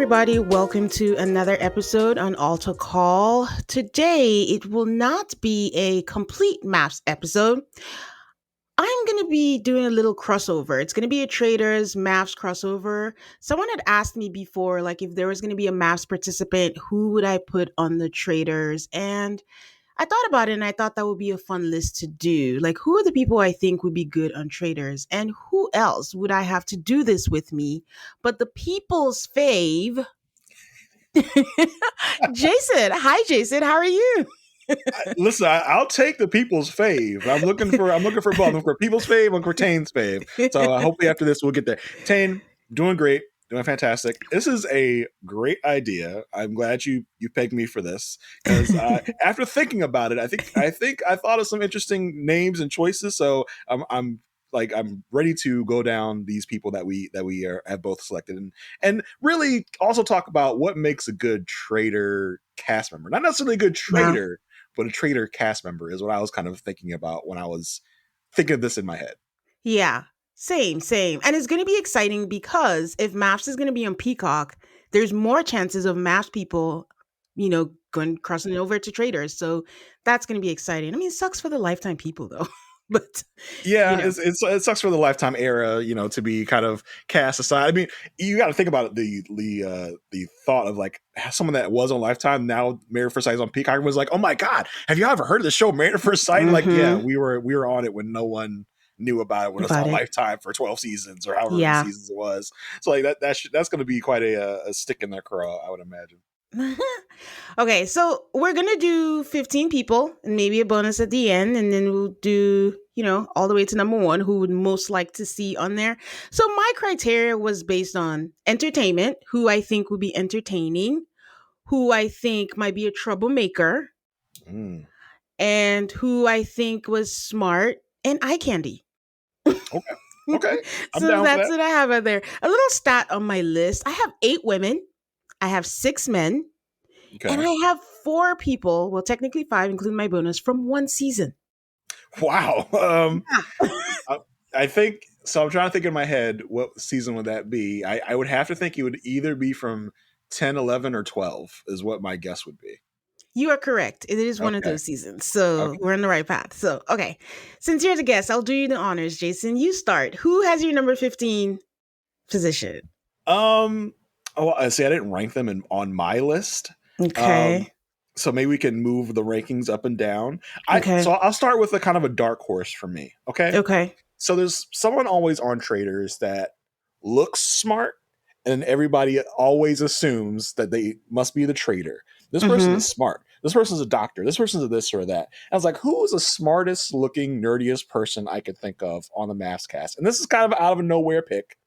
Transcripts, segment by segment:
everybody. Welcome to another episode on Alta Call. Today, it will not be a complete MAFS episode. I'm going to be doing a little crossover. It's going to be a Traitors MAFS crossover. Someone had asked me before, like, if there was going to be a MAFS participant, who would I put on the Traitors? And I thought about it and I thought that would be a fun list to do. Like, who are the people I think would be good on Traitors? And who else would I have to do this with me? But the people's fave, Jason. Hi, Jason. How are you? Listen, I'll take the people's fave. I'm looking for both. I'm looking for people's fave. I'm looking for Tane's fave. So hopefully after this we'll get there. Tane, doing great, doing fantastic. This is a great idea. I'm glad you pegged me for this because after thinking about it, I think I thought of some interesting names and choices. So I'm ready to go down these people that we have both selected and really also talk about what makes a good traitor cast member. Not necessarily a good traitor. But a traitor cast member is what I was kind of thinking about when I was thinking of this in my head. Yeah, same. And it's going to be exciting because if MAFS is going to be on Peacock, there's more chances of MAFS people, crossing over to Traitors. So that's going to be exciting. I mean, it sucks for the Lifetime people though. But yeah, it sucks for the Lifetime era, to be kind of cast aside. I mean, you got to think about it, the thought of like someone that was on Lifetime now Married at First Sight is on Peacock was like, oh my god, have you ever heard of the show Married at First Sight? Mm-hmm. Like, yeah, we were on it when no one knew about it when it was on Lifetime for 12 seasons or however many seasons it was. So like that's going to be quite a stick in their craw, I would imagine. Okay, so we're gonna do 15 people and maybe a bonus at the end, and then we'll do, all the way to number one, who would most like to see on there. So my criteria was based on entertainment, who I think would be entertaining, who I think might be a troublemaker, and who I think was smart and eye candy. Okay. So that's what I have out there. A little stat on my list. I have 8 women. I have 6 men. Okay. And I have 4 people, well, technically 5, including my bonus, from 1 season. Wow. I think, so I'm trying to think in my head, what season would that be? I would have to think it would either be from 10, 11, or 12 is what my guess would be. You are correct. It is one of those seasons. So we're on the right path. So, okay. Since you're the guest, I'll do you the honors, Jason. You start. Who has your number 15 position? Oh, I see. I didn't rank them on my list. Okay. So maybe we can move the rankings up and down. So I'll start with a kind of a dark horse for me. Okay. So there's someone always on Traitors that looks smart, and everybody always assumes that they must be the traitor. This person is smart. This person's a doctor. This person's a this or that. I was like, who is the smartest looking, nerdiest person I could think of on the MAFS cast? And this is kind of out of a nowhere pick.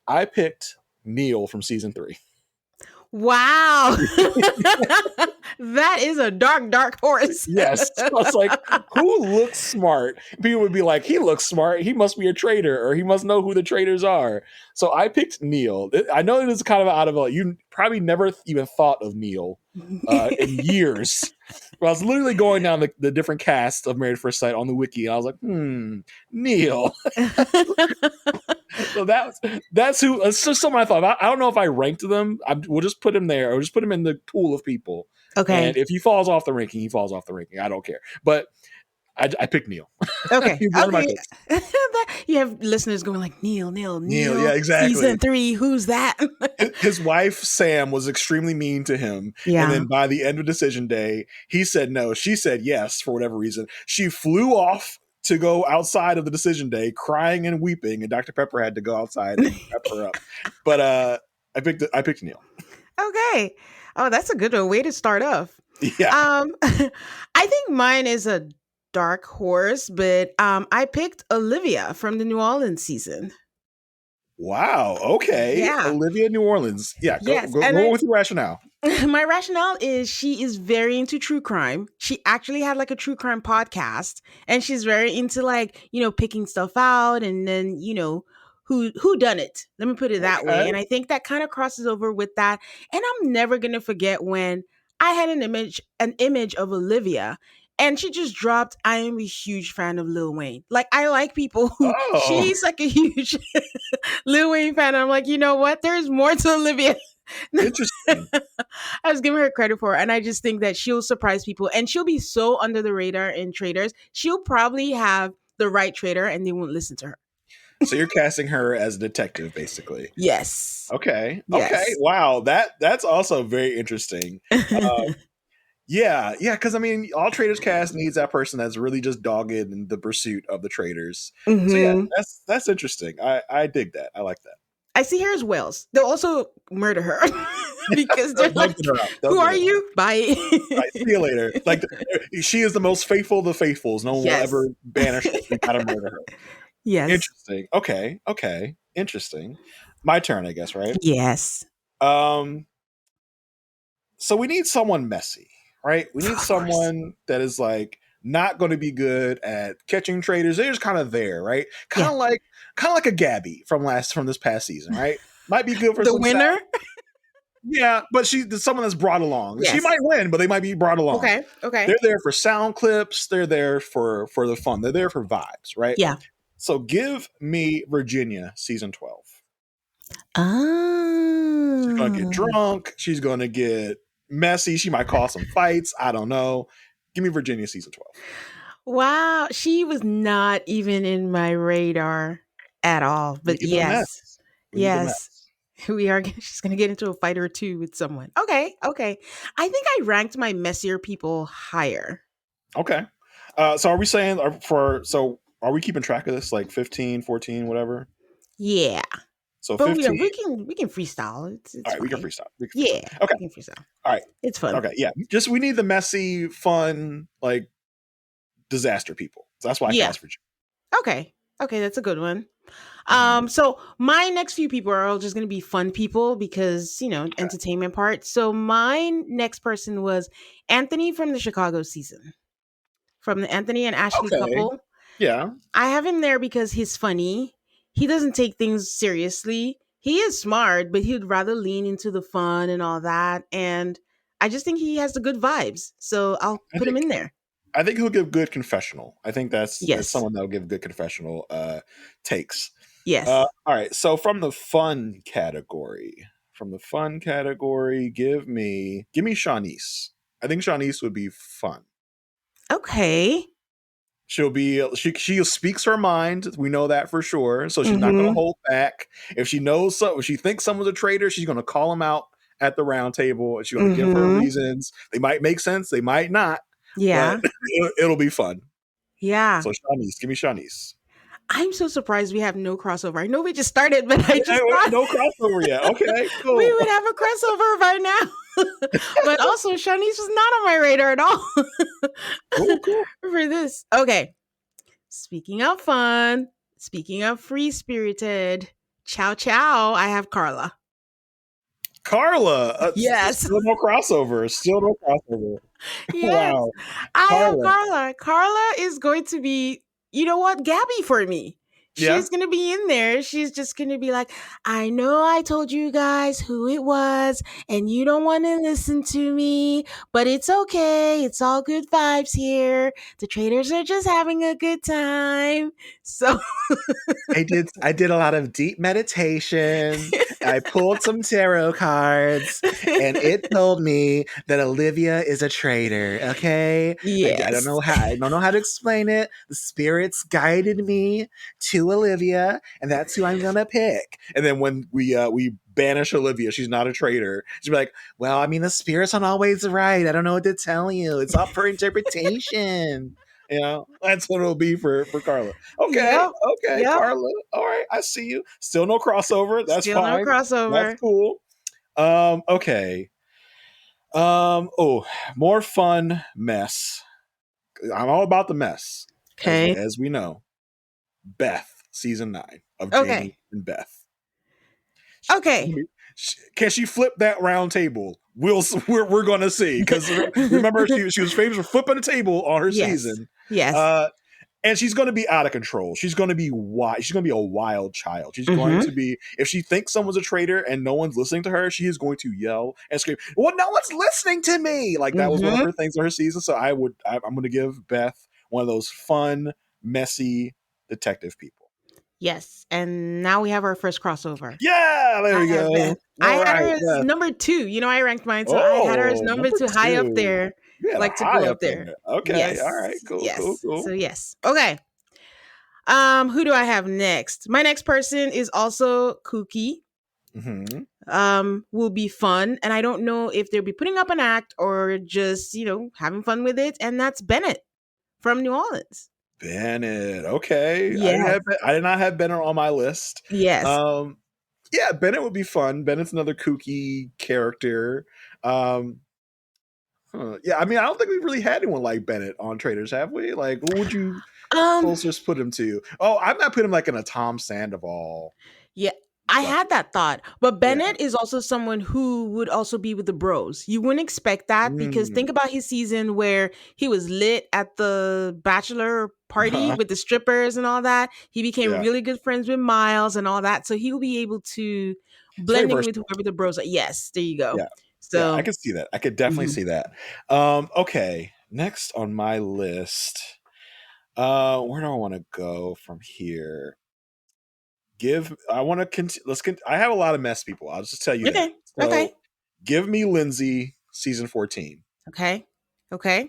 I picked Neil from season 3. Wow. That is a dark horse. Yes. I was like, who looks smart? People would be like, he looks smart. He must be a traitor, or he must know who the traitors are. So I picked Neil. I know it is kind of out of you probably never even thought of Neil in years. But I was literally going down the different casts of Married at First Sight on the wiki, and I was like, Neil. So that's who. It's just someone I thought of. I don't know if I ranked them. We'll just put him there, or just put him in the pool of people. Okay. And if he falls off the ranking, he falls off the ranking. I don't care. But I picked Neil. Okay. He's one of my picks. You have listeners going like, Neil. Yeah, exactly. Season 3, who's that? His wife, Sam, was extremely mean to him. Yeah. And then by the end of decision day, he said no. She said yes for whatever reason. She flew off to go outside of the decision day, crying and weeping, and Dr. Pepper had to go outside and pep her up. But I picked Neil. Okay. Oh, that's a good way to start off. Yeah. I think mine is a dark horse, but I picked Olivia from the New Orleans season. Wow. Okay. Yeah. Olivia New Orleans. Yeah. Go with your rationale. My rationale is she is very into true crime. She actually had like a true crime podcast, and she's very into picking stuff out and then, who done it. Let me put it that way. And I think that kind of crosses over with that. And I'm never going to forget when I had an image of Olivia, and she just dropped, I am a huge fan of Lil Wayne. Like, I like people who, she's like a huge Lil Wayne fan. And I'm like, you know what? There's more to Olivia Interesting. I was giving her credit for it, and I just think that she'll surprise people and she'll be so under the radar in Traitors. She'll probably have the right traitor and they won't listen to her. So you're casting her as a detective, basically. Yes. Okay. Okay. Yes. Wow. That's also very interesting. Yeah. Yeah. Because I mean, all Traitors cast needs that person that's really just dogged in the pursuit of the traitors. So yeah, Hmm. that's interesting. I dig that. I like that. I see her as Wells. They'll also murder her because they're They'll get like, her out. They'll "Who get are her out. you?" Bye. Right, see you later. Like she is the most faithful of the faithfuls. No one will Yes. ever banish her. We gotta murder her. Yes. Interesting. Okay. Okay. Interesting. My turn, I guess, right? Yes. Um, so we need someone messy, right? We need Of course. someone that is like not going to be good at catching traders. They're just kind of there, right? Yeah. Kind of like a Gabby from this past season, right? Might be good for The some sat. winner? Yeah, but she's someone that's brought along. She Yes. might win, but they might be brought along. Okay. Okay. They're there for sound clips. They're there for the fun. They're there for vibes, right? Yeah. So give me Virginia season 12. She's gonna get Ah. drunk. She's gonna get messy. She might cause some fights. I don't know. Give me Virginia season 12. Wow. She was not even in my radar at all. We But need the yes. mess. We need the Yes. mess. We are she's gonna get into a fight or two with someone. Okay. Okay. I think I ranked my messier people higher. Okay. So are we saying are we keeping track of this like 15, 14, whatever? Yeah. So But 15. we can freestyle. All It's right, we can fine. freestyle. We can freestyle. Yeah, Okay. we can freestyle. All right. It's fun. Okay. Yeah. Just we need the messy, fun, like disaster people. So that's why I Yeah. cast Virginia. Okay. Okay, that's a good one. Mhm. So my next few people are all just gonna be fun people because, Okay. entertainment part. So my next person was Anthony from the Chicago season. From the Anthony and Ashley Okay. couple. Yeah. I have him there because he's funny. He doesn't take things seriously. He is smart, but he would rather lean into the fun and all that. And I just think he has the good vibes. So I'll I put him think in there. I think he'll give good confessional. I think that's Yes. someone that'll give good confessional takes. Yes. All right. So from the fun category, give me Shawnice. I think Shawnice would be fun. Okay. She speaks her mind. We know that for sure. So she's not going to Mm-hmm. hold back. If she thinks someone's a traitor, she's going to call him out at the round table. She's going to give her Mm-hmm. reasons. They might make sense. They might not, but Yeah. it'll be fun. Yeah. So Shawnice, give me Shawnice. I'm so surprised we have no crossover. I know we just started, but I Yeah, just thought no crossover yet. Okay, we cool. would have a crossover by now. But also, Shanice was not on my radar at all Cool, cool. for this. Okay. Speaking of fun, speaking of free spirited, ciao ciao, I have Carla. Carla, Yes. still no crossover. Still no crossover. Yes. Wow. I have Carla. Carla. Carla is going to be, you know what, Gabby for me. Yeah. She's going to be in there. She's just going to be like, I know I told you guys who it was, and you don't want to listen to me, but it's okay. It's all good vibes here. The traders are just having a good time. So, I did a lot of deep meditation. I pulled some tarot cards, and it told me that Olivia is a traitor. Okay, I don't yes. know how to explain it. The spirits guided me to Olivia, and that's who I'm gonna pick. And then when we banish Olivia, she's not a traitor. She'll be like, "Well, I mean, the spirits aren't always right. I don't know what to tell you. It's up for interpretation." That's what it'll be for Carla. Okay, Yep. okay, Yep. Carla. All right, I see you. Still no crossover. That's Still no fine. That's crossover. cool. Okay. Oh, more fun mess. I'm all about the mess, Okay. as we know. Beth, season 9 of Jamie Okay. and Beth. Okay. Can she flip that round table? We're gonna see, because remember she was famous for flipping a table on her Yes. season. Yes. Uh, and she's going to be out of control. She's going to be wild. She's going to be a wild child. She's going Mm-hmm. to be, if she thinks someone's a traitor and no one's listening to her, she is going to yell and scream, "Well, no one's listening to me!" Like that was one of Mm-hmm. her things on her season. So I'm going to give Beth one of those fun, messy detective people. Yes, and now we have our first crossover. Yeah, there I we have go. I All had right. her as Yeah. number 2. You know, I ranked mine, so I had her as Oh, number number 2, high up two. there. You had a Like to high go up up there. there. Okay. All right. Yes, Cool. Cool. yes. So Cool. yes. Okay. Who do I have next? My next person is also kooky. Hmm. Will be fun, and I don't know if they'll be putting up an act or just having fun with it. And that's Bennett from New Orleans. Bennett. Okay. Yes, I did not have Bennett on my list. yes. Um, yeah, Bennett would be fun. Bennett's another kooky character. Um, yeah, I mean, I don't think we've really had anyone like Bennett on Traitors, have we? Like, who would you Um, closest put him to? Oh, I'm not putting him like in a Tom Sandoval yeah, I had bucket. that thought, but Yeah. Bennett is also someone who would also be with the bros. You wouldn't expect that because Mm. think about his season where he was lit at the bachelor party Uh-huh. with the strippers and all that. He became Yeah. really good friends with Miles and all that, so he will be able to It's very blend in with versatile. whoever the bros are. Yes, there you go. Yeah. Yeah, I So, could see that. I could definitely mhm. see that. Okay. Next on my list. Where do I want to go from here? I want to I have a lot of mess people. I'll just tell you that. Okay, okay, So give me Lindsay season 14. okay, okay.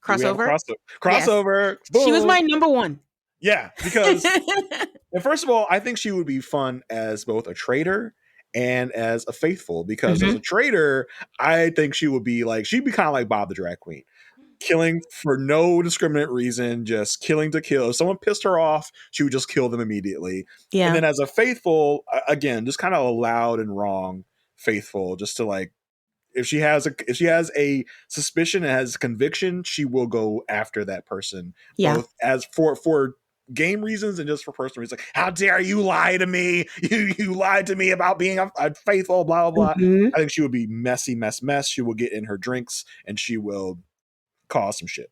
Do we have a Crossover. Yes, crossover? she was Boom. my number one. Yeah, because and first of all, I think she would be fun as both a traitor and as a faithful. Because as a Mhm. traitor, I think she would be like she'd be kind of like Bob the drag queen, killing for no discriminate reason, just killing to kill. If someone pissed her off, she would just kill them immediately. And Yeah, then as a faithful, again, just kind of a loud and wrong faithful, just to like if she has a suspicion and has conviction, she will go after that person, yeah. both as for game reasons and just for personal reasons. Like, how dare you lie to me? You lied to me about being a faithful, blah blah blah. Mhm. I think she would be messy, mess. She will get in her drinks and she will cause some shit.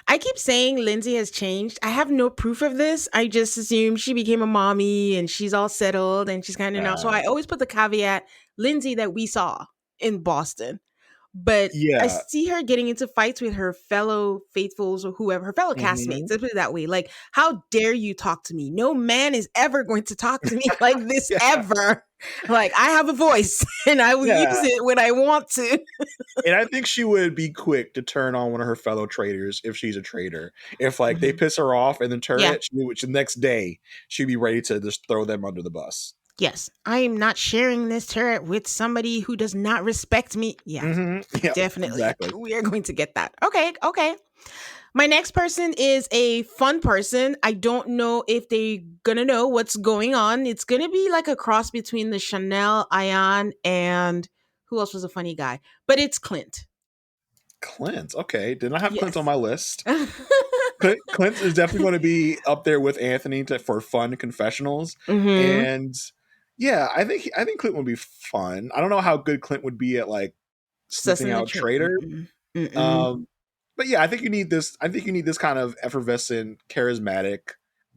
I keep saying Lindsay has changed. I have no proof of this. I just assume she became a mommy and she's all settled and she's kind of now. So I always put the caveat Lindsay that we saw in Boston. But I Yeah. see her getting into fights with her fellow faithfuls or whoever, her fellow castmates. Hmm. Let's put it that way. Like, how dare you talk to me? No man is ever going to talk to me like this Yeah. ever. Like, I have a voice and I will use Yeah. it when I want to. And I think she would be quick to turn on one of her fellow traders if she's a trader. If like they Mhm. piss her off and then turn Yeah. it, which the next day she'd be ready to just throw them under the bus. Yes, I am not sharing this turret with somebody who does not respect me. Yeah, Hmm. Yeah, definitely. exactly. We are going to get that. Okay, okay. My next person is a fun person. I don't know if they're gonna know what's going on. It's gonna be like a cross between the Chanel, Ion, and who else was a funny guy? But it's Clint. Clint. Okay, did not have Clint on Yes. my list. Clint is definitely going to be up there with Anthony for fun confessionals, Mm-hmm. and yeah, I think Clint would be fun. I don't know how good Clint would be at like sniffing Sussing the out trick. traitors. Mm-mm. Mm-mm. Um, but yeah, I think you need this. I think you need this kind of effervescent, charismatic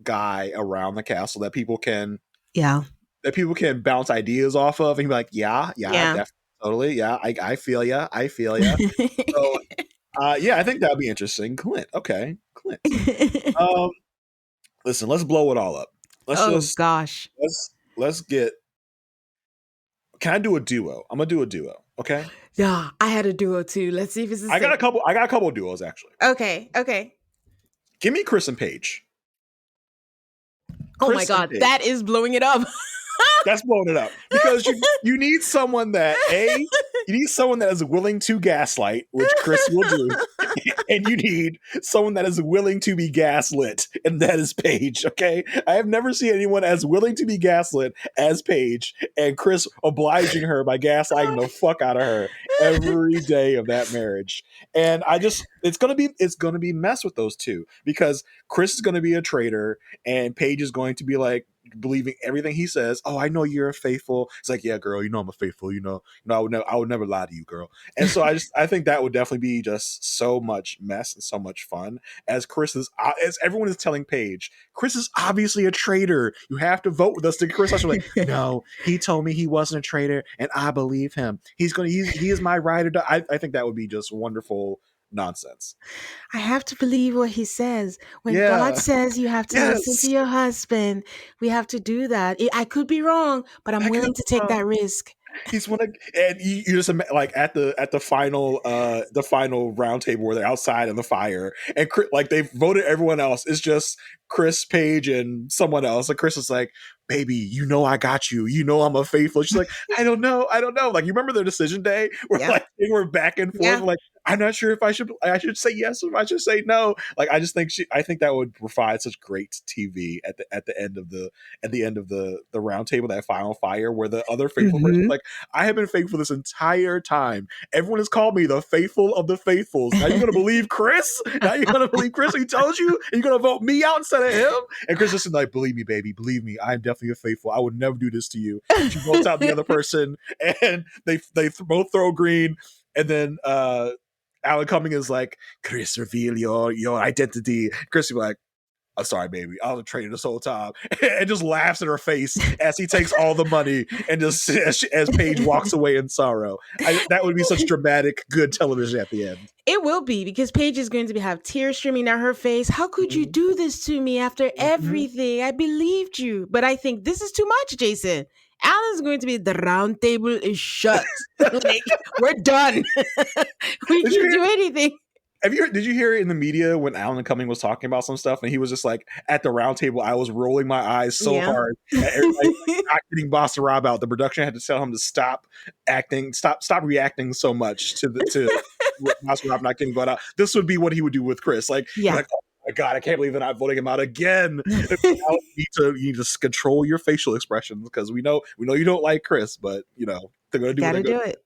guy around the castle Yeah. that people can bounce ideas off of, and be like, yeah, yeah, Yeah. definitely, totally, yeah, I feel ya, I feel ya. So, yeah, I think that'd be interesting. Clint, okay, Clint. Um, listen, let's blow it all up. Let's Oh just gosh. let's get. Can I do a duo? I'm gonna do a duo. Okay. Yeah, I had a duo too. Let's see if it's the I got same. a couple. I got a couple of duos actually. Okay, okay. Give me Chris and Paige. Oh my Chris and god, Paige. that is blowing it up. That's blowing it up because you need someone that you need someone that is willing to gaslight, which Chris will do, and you need someone that is willing to be gaslit, and that is Paige. Okay, I have never seen anyone as willing to be gaslit as Paige, and Chris obliging her by gaslighting the fuck out of her every day of that marriage. And I just it's gonna be mess with those two because Chris is gonna be a traitor, and Paige is going to be like believing everything he says. Oh, I know you're a faithful. It's like, yeah, girl, you know I'm a faithful. I would never lie to you, girl. And so I think that would definitely be just so much mess and so much fun. As everyone is telling Paige, Chris is obviously a traitor. You have to vote with us. To Chris, I like, no, he told me he wasn't a traitor, and I believe him. He is my rider. I think that would be just wonderful nonsense. I have to believe what he says. When God Yeah. says you have to listen to Yes. your husband, we have to do that. I could be wrong, but I'm I could willing to take that risk. He's one of, and you just like at the final round table where they're outside in the fire, and like they've voted everyone else. It's just Chris, Paige, and someone else. And Chris is like, "Baby, you know I got you. You know I'm a faithful." She's like, I don't know." Like, you remember their decision day where Yeah. like they were back and forth, Yeah. like, I'm not sure if I should say yes or if I should say no. Like, I think that would provide such great TV at the end of the round table, that final fire, where the other faithful person Hmm. like, I have been faithful this entire time. Everyone has called me the faithful of the faithfuls. Now you're gonna believe Chris? Now you're gonna believe Chris? He told you, and you're gonna vote me out instead of him? And Chris is like, believe me, baby, believe me, I'm definitely a faithful. I would never do this to you. She votes out the other person, and they both throw green, and then Alan Cumming is like, Chris, reveal your identity. Chris will be like, I'm sorry, baby, I was a traitor this whole time, and just laughs in her face as he takes all the money, and just as Paige walks away in sorrow. That would be such dramatic, good television at the end. It will be, because Paige is going to have tears streaming down her face. How could you Mhm. do this to me after Mhm. everything? I believed you. But I think this is too much, Jason. Alan's going to be, the round table is shut. Like, we're done. We Did you can hear? do anything. Did you hear it in the media when Alan Cumming was talking about some stuff, and he was just like, at the round table, I was rolling my eyes so Yeah. hard at everybody like, not getting Boston Rob out. The production had to tell him to stop acting, stop reacting so much to Boston Rob not getting voted out. This would be what he would do with Chris. Like, Yeah. oh my god, I can't believe they're not voting him out again. You need to control your facial expressions, because we know you don't like Chris, but they're going to do what they're Gotta going do to it.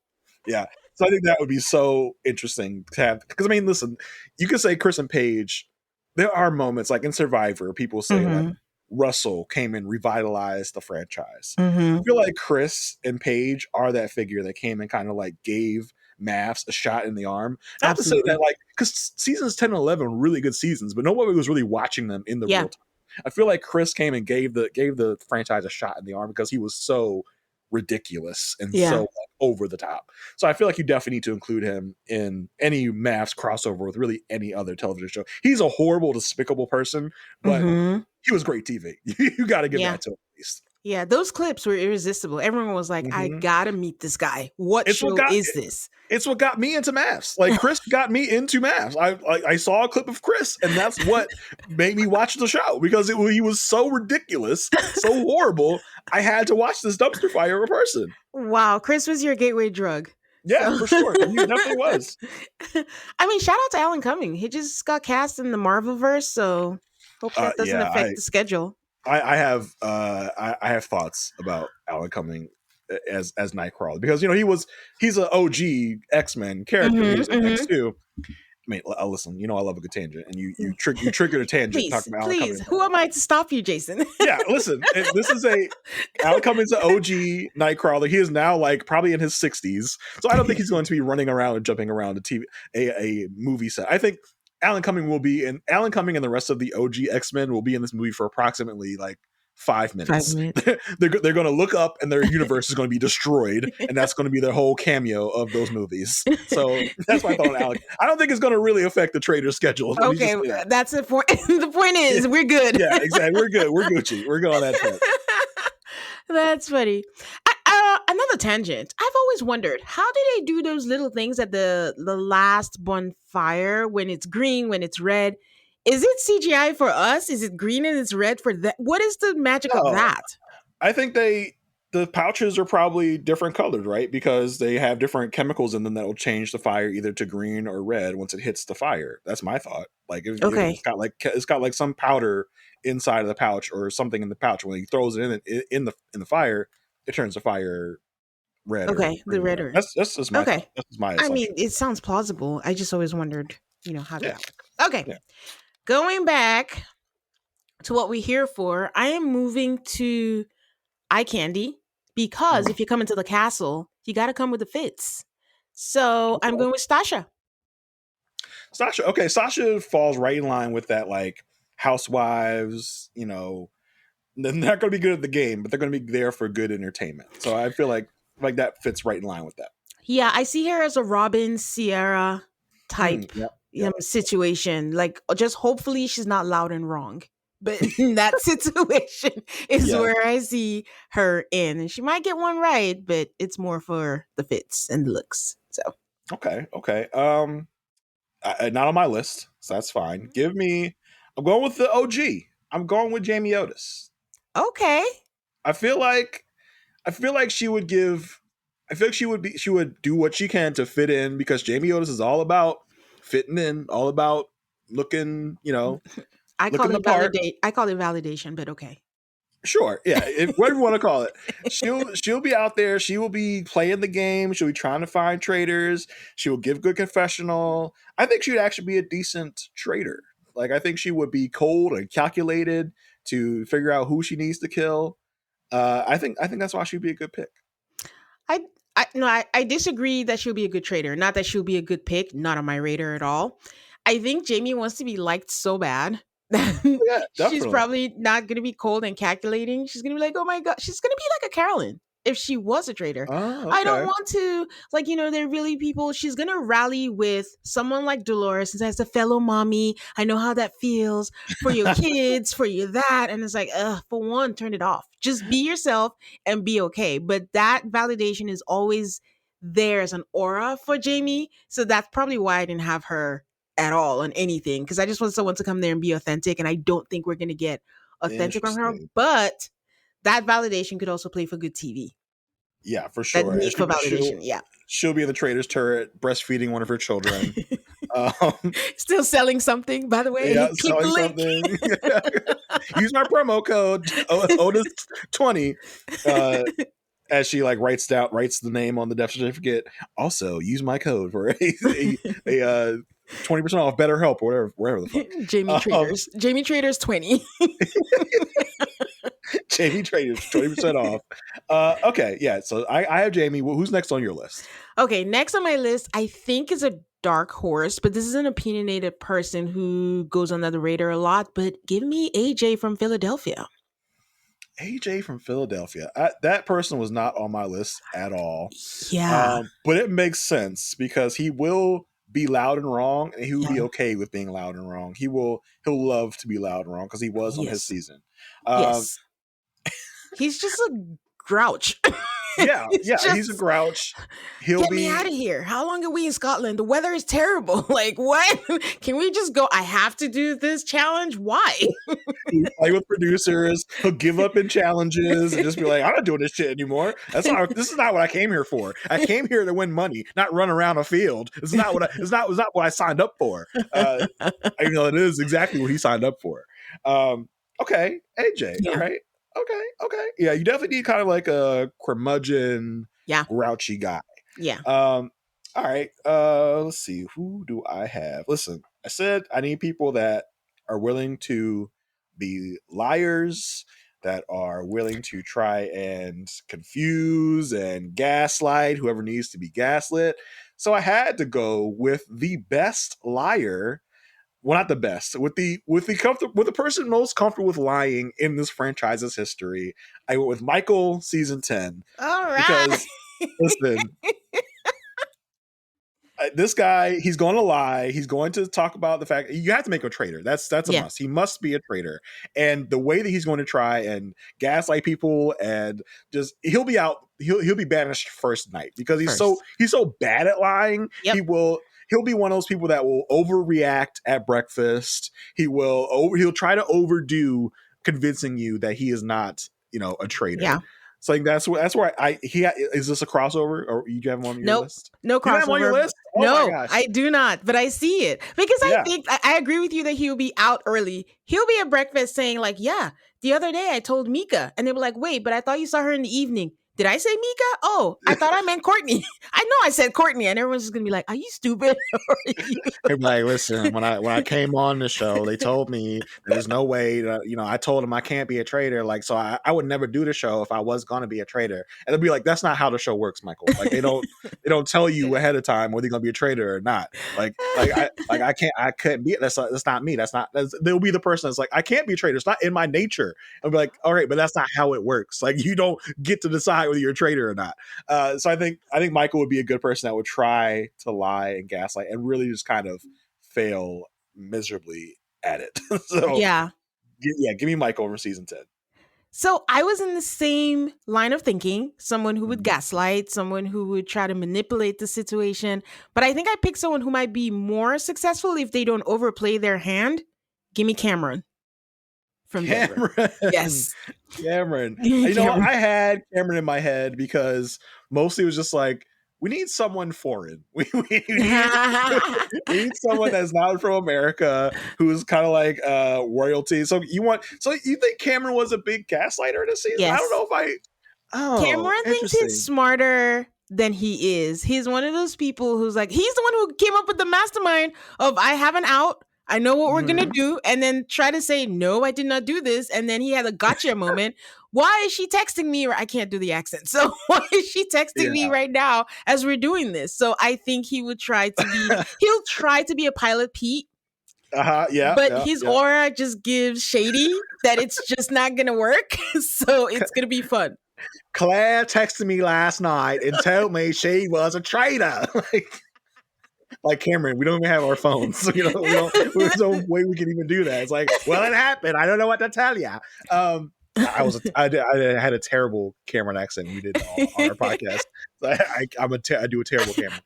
do. Yeah. So I think that would be so interesting to have, because I mean, listen, you could say Chris and Paige. There are moments like in Survivor, people say like Hmm. Russell came and revitalized the franchise. I Hmm. feel like Chris and Paige are that figure that came and kind of like gave MAFS a shot in the arm. Not to say that, Absolutely. like, because seasons 10 and 11 were really good seasons, but nobody was really watching them in the Yeah. real time. I feel like Chris came and gave the franchise a shot in the arm because he was so ridiculous and so Yeah. like, over the top. So I feel like you definitely need to include him in any MAFS crossover with really any other television show. He's a horrible, despicable person, but Hmm. he was great TV. You got to give Yeah. that to him at least. Yeah. Those clips were irresistible. Everyone was like, I Mhm. gotta meet this guy. What It's what show got is this? it's what got me into MAFS. Like, Chris got me into MAFS. I saw a clip of Chris, and that's what made me watch the show, because he was so ridiculous, so horrible. I had to watch this dumpster fire of a person. Wow. Chris was your gateway drug. Yeah, So, for sure. He definitely was. I mean, shout out to Alan Cumming. He just got cast in the Marvel verse, so hope that doesn't Yeah, affect the schedule. I have thoughts about Alan Cumming as Nightcrawler, because he's an OG X-Men character. He Hmm. was in Hmm. X2. I mean, listen, I love a good tangent, and you triggered a tangent Please, talking about Alan please. Cumming. Who am I to stop you, Jason? Yeah, listen, this is Alan Cumming's an OG Nightcrawler. He is now like probably in his 60s, so I don't think he's going to be running around and jumping around a movie set. I think Alan Cumming and the rest of the OG X-Men will be in this movie for approximately like 5 5 minutes. minutes. They're going to look up, and their universe is going to be destroyed, and that's going to be their whole cameo of those movies. So that's my thought on Alan. I don't think it's going to really affect the Traitors schedule. Let me just Okay, say that. that's the point. The point Yeah, is, we're good. yeah, exactly. We're good. We're Gucci. We're good on that front. That's funny. Another tangent. I've always wondered, how do they do those little things at the last bonfire, when it's green, when it's red? Is it CGI for us? Is it green and it's red for that? What is the magic of No, that? I think the pouches are probably different colored, right? Because they have different chemicals in them that will change the fire either to green or red once it hits the fire. That's my thought. Like, if Okay. it's got like some powder inside of the pouch or something in the pouch. When he throws it in the fire, it turns the fire red or Okay. The green or red whatever. or That's just my thought. okay. That's just my I mean, assumption. it sounds plausible. I just always wondered, how did Yeah, that work? Okay. yeah. Going back to what we're here for, I am moving to eye candy, because Mhm. if you come into the castle, you got to come with the fits. So I'm Okay. going with Stasha. Sasha. Okay, Sasha falls right in line with that, like, housewives. They're not going to be good at the game, but they're going to be there for good entertainment. So I feel like that fits right in line with that. Yeah, I see her as a Robin Sierra type. Yeah. Yeah. situation. Like, just hopefully she's not loud and wrong. But that situation is Yeah. where I see her in. And she might get one right, but it's more for the fits and the looks. So, Okay. Okay. Not on my list, so that's fine. Give me. I'm going with the OG. I'm going with Jamie Otis. okay. I feel like she would give. I feel like she would do what she can to fit in because Jamie Otis is all about fitting in, all about looking, looking the part. I call it validation, but okay. Sure, yeah, whatever you want to call it. She'll be out there. She will be playing the game. She'll be trying to find traders. She will give good confessional. I think she would actually be a decent trader. Like I think she would be cold and calculated to figure out who she needs to kill. I think that's why she'd be a good pick. I I disagree that she'll be a good trader. Not that she'll be a good pick. Not on my radar at all. I think Jamie wants to be liked so bad that Yeah, she's definitely. probably not going to be cold and calculating. She's going to be like, oh my god, she's going to be like a Carolyn if she was a trader. Oh, I don't okay. want to, like, they're really people. She's going to rally with someone like Dolores, since as a fellow mommy, I know how that feels for your kids, for you that, and it's like, for one, turn it off. Just be yourself and be okay. But that validation is always there as an aura for Jamie. So that's probably why I didn't have her at all on anything, because I just want someone to come there and be authentic. And I don't think we're going to get authentic from her. Interesting. But that validation could also play for good TV. Yeah, for That sure. And need for validation. Yeah. she'll be in the trader's turret, breastfeeding one of her children. Um, Still selling something, by the yeah, way. Click the selling link. something. Use my promo code Otis20. As she like writes the name on the death certificate. Also, use my code for a 20% off BetterHelp or wherever the fuck. Jamie Um, Traders. Jamie Traders 20. Jamie Traders 20% off. Okay, yeah. So I have Jamie. Who's next on your list? Okay, next on my list, I think is a dark horse, but this is an opinionated person who goes under the radar a lot. But give me AJ from Philadelphia. AJ from Philadelphia. That person was not on my list at all. Yeah. But it makes sense because he will be loud and wrong, and he will be Yeah. okay with being loud and wrong. He'll love to be loud and wrong because he was on his Yes. season. Um, Yes. He's just a grouch. yeah, He's he's a just, grouch. He'll get me out be of here. How long are we in Scotland? The weather is terrible. Like, what? Can we just go? I have to do this challenge. Why? he'll play with producers. He'll give up in challenges and just be like, "I'm not doing this shit anymore. This is not what I came here for. I came here to win money, not run around a field. It's not what I signed up for. Even though it is exactly what he signed up for. Okay, AJ. All Yeah. right. Okay. Yeah, you definitely need kind of like a curmudgeon, Yeah. grouchy guy. Yeah. All right. Let's see. Who do I have? Listen, I said I need people that are willing to be liars, that are willing to try and confuse and gaslight whoever needs to be gaslit. So I had to go with the best liar. Well, not the best. With the person most comfortable with lying in this franchise's history. I went with Michael season 10 All right. because listen, this guy, he's going to lie. He's going to talk about the fact you have to make him a traitor. That's a Yeah. must. He must be a traitor. And the way that he's going to try and gaslight people and just he'll be out. He'll be banished first night because he's First. so bad at lying. Yep. He'll be one of those people that will overreact at breakfast. He'll try to overdo convincing you that he is not, a traitor. Yeah. So like that's where is this a crossover or you have him on your Nope. list? No You have him on your crossover. list? Oh my No, gosh. I do not, but I see it because I Yeah. think I agree with you that he'll be out early. He'll be at breakfast saying like, "Yeah, the other day I told Mika," and they were like, "Wait, but I thought you saw her in the evening." Did I say Mika? Oh, I thought I meant Courtney. I know I said Courtney, and everyone's just gonna be like, "Are you stupid?" Or are you- Everybody, listen. When I came on the show, they told me there's no way. I told them I can't be a traitor. Like, so I would never do the show if I was going to be a traitor. And they'll be like, that's not how the show works, Michael. Like, they don't tell you ahead of time whether you're going to be a traitor or not. I couldn't be. That's not me. They'll be the person that's like, I can't be a traitor. It's not in my nature. I'll be like, all right, but that's not how it works. Like, you don't get to decide whether you're a traitor or not. So I think Michael would be a good person that would try to lie and gaslight and really just kind of fail miserably at it. So Yeah. yeah, give me Michael from season 10. So I was in the same line of thinking, someone who would Mhm. gaslight, someone who would try to manipulate the situation. But I think I picked someone who might be more successful if they don't overplay their hand. Give me Cameron from Denver. Cameron. Yes. Cameron. Give me Cameron. I had Cameron in my head because mostly it was just like, we need someone foreign. We need someone that's not from America who's kind of like royalty. So you think Cameron was a big gaslighter this season? I don't Yes. know if I Cameron thinks he's interesting. smarter than he is. He's one of those people who's like, he's the one who came up with the mastermind of I have an out. I know what we're gonna Mhm. do, and then try to say no, I did not do this, and then he had a gotcha moment. Why is she texting me? I can't do the accent, so why is she texting me Yeah. right now as we're doing this? So I think he would try to be. He'll try to be a pilot Pete, Uh-huh. Yeah, but yeah, his yeah. aura just gives shady that it's just not gonna work. So it's gonna be fun. Claire texted me last night and told me she was a traitor. Like Cameron, we don't even have our phones. So, there's no way we can even do that. It's like, well, it happened. I don't know what to tell you. I had a terrible Cameron accent. We did on our podcast. So I do a terrible Cameron,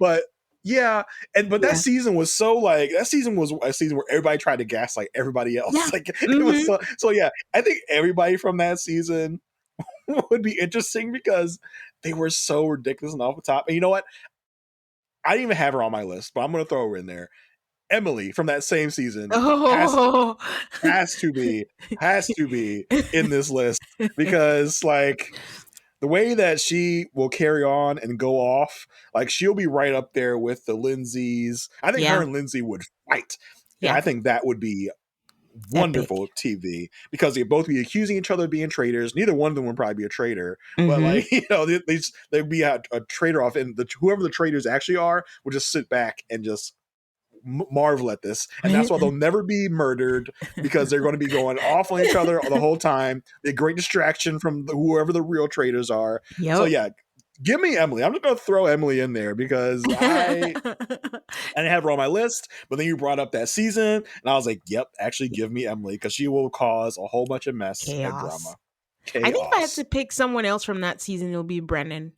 but yeah. But that Yeah. season was that season was a season where everybody tried to gaslight everybody else. Yeah. Like it was Mhm. so yeah. I think everybody from that season would be interesting because they were so ridiculous and off the top. And you know what? I didn't even have her on my list, but I'm going to throw her in there. Emily from that same season Oh. has to be in this list because like the way that she will carry on and go off, like she'll be right up there with the Lindsays. I think her Yeah. and Lindsay would fight. And Yeah. I think that would be Epic. wonderful TV because they'd both be accusing each other of being traitors. Neither one of them would probably be a traitor, but Mhm. like they'd be a traitor off, and whoever the traitors actually are would just sit back and just marvel at this, and that's why they'll never be murdered because they're going to be going off on each other the whole time. A great distraction from whoever the real traitors are. So Yep. yeah, give me Emily. I'm just going to throw Emily in there because I didn't have her on my list, but then you brought up that season, and I was like, yep, actually give me Emily because she will cause a whole bunch of mess and Chaos. drama. I think if I had Chaos. to pick someone else from that season, it'll be Brennan.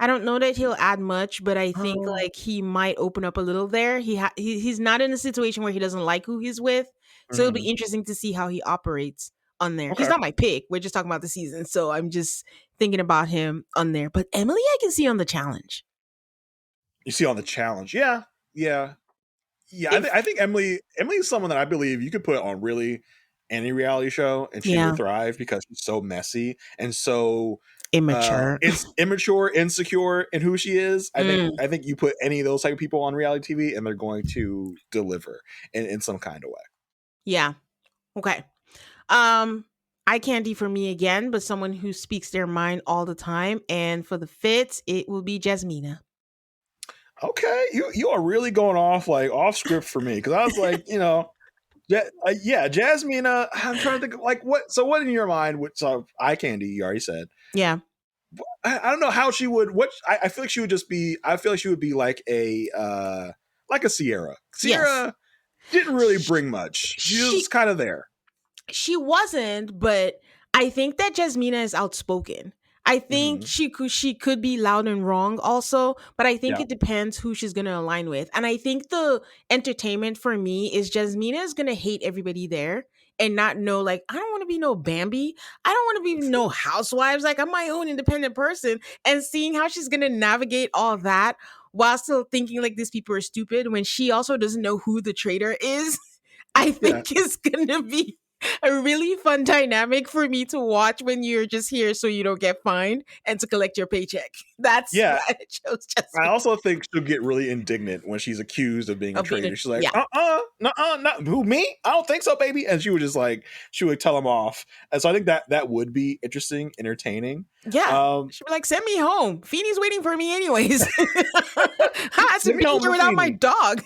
I don't know that he'll add much, but I think Oh, like he might open up a little there. He's not in a situation where he doesn't like who he's with, so it'll be mhm. interesting to see how he operates on there. He's Okay. not my pick. We're just talking about the season, so I'm just thinking about him on there. But Emily, I can see on the challenge. You see on the challenge. Yeah. Yeah. Yeah. If I think Emily is someone that I believe you could put on really any reality show and she would yeah, thrive because she's so messy and so immature. it's immature, insecure in who she is. Mm, I think you put any of those type of people on reality TV and they're going to deliver in some kind of way. yeah. Okay. Um, eye candy for me again, but someone who speaks their mind all the time. And for the fits, it will be Jasmina. Okay, you are really going off like off script for me because I was like, yeah, Jasmine. I'm trying to think of, like what. So what in your mind? What so eye candy? You already said. Yeah. I don't know how she would. What I feel like she would just be. I feel like she would be like a Sierra. Yes. Sierra didn't really bring much. She was She kind of there. she wasn't, but I think that Jasmina is outspoken. I think Hmm. she could be loud and wrong also, but I think Yeah. it depends who she's gonna align with. And I think the entertainment for me is Jasmina is gonna hate everybody there and not know like I don't want to be no Bambi. I don't want to be no housewives. Like I'm my own independent person. And seeing how she's gonna navigate all that while still thinking like these people are stupid when she also doesn't know who the traitor is. I Yeah. think is gonna be a really fun dynamic for me to watch when you're just here so you don't get fined and to collect your paycheck. That's Yeah. why I chose I Jasmine also think she'll get really indignant when she's accused of being a of being traitor. a She's like, yeah. not who me? I don't think so, baby. And she would just like she would tell him off. And so I think that would be interesting, entertaining. Yeah. Um, She'd be like, send me home. Feeney's waiting for me anyways. I Send should me be home here to without my Feeney. dog.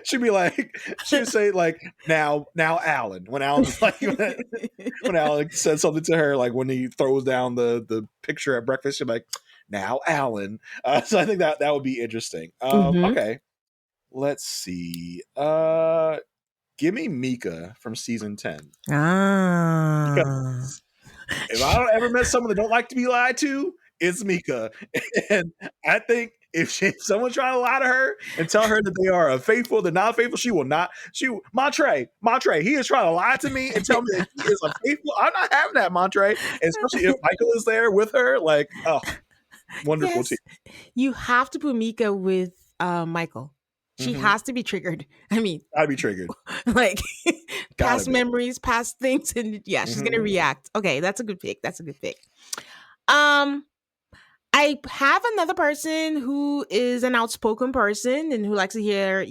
She'd be like, she would say like, now, Alan. When Alan's like, when Alan said something to her, like when he throws down the picture at breakfast, she'd be like, now, Alan. So I think that would be interesting. Mhm. Okay. let's see. Give me Mika from season 10. Ah. Because if I don't ever met someone that don't like to be lied to, it's Mika. And I think if someone's trying to lie to her and tell her that they are faithful, they're not faithful, she will not. Montre, he is trying to lie to me and tell me that he is a faithful. I'm not having that, Montre. Especially if Michael is there with her. Like, oh, wonderful team. Yes. You have to put Mika with Michael. She Mm-hmm. has to be triggered. I mean, I'd be triggered. like Gotta past be. memories, past things, and yeah, she's gonna Mm-hmm. react. Okay, that's a good pick. That's a good pick. Um, I have another person who is an outspoken person and who likes to hear,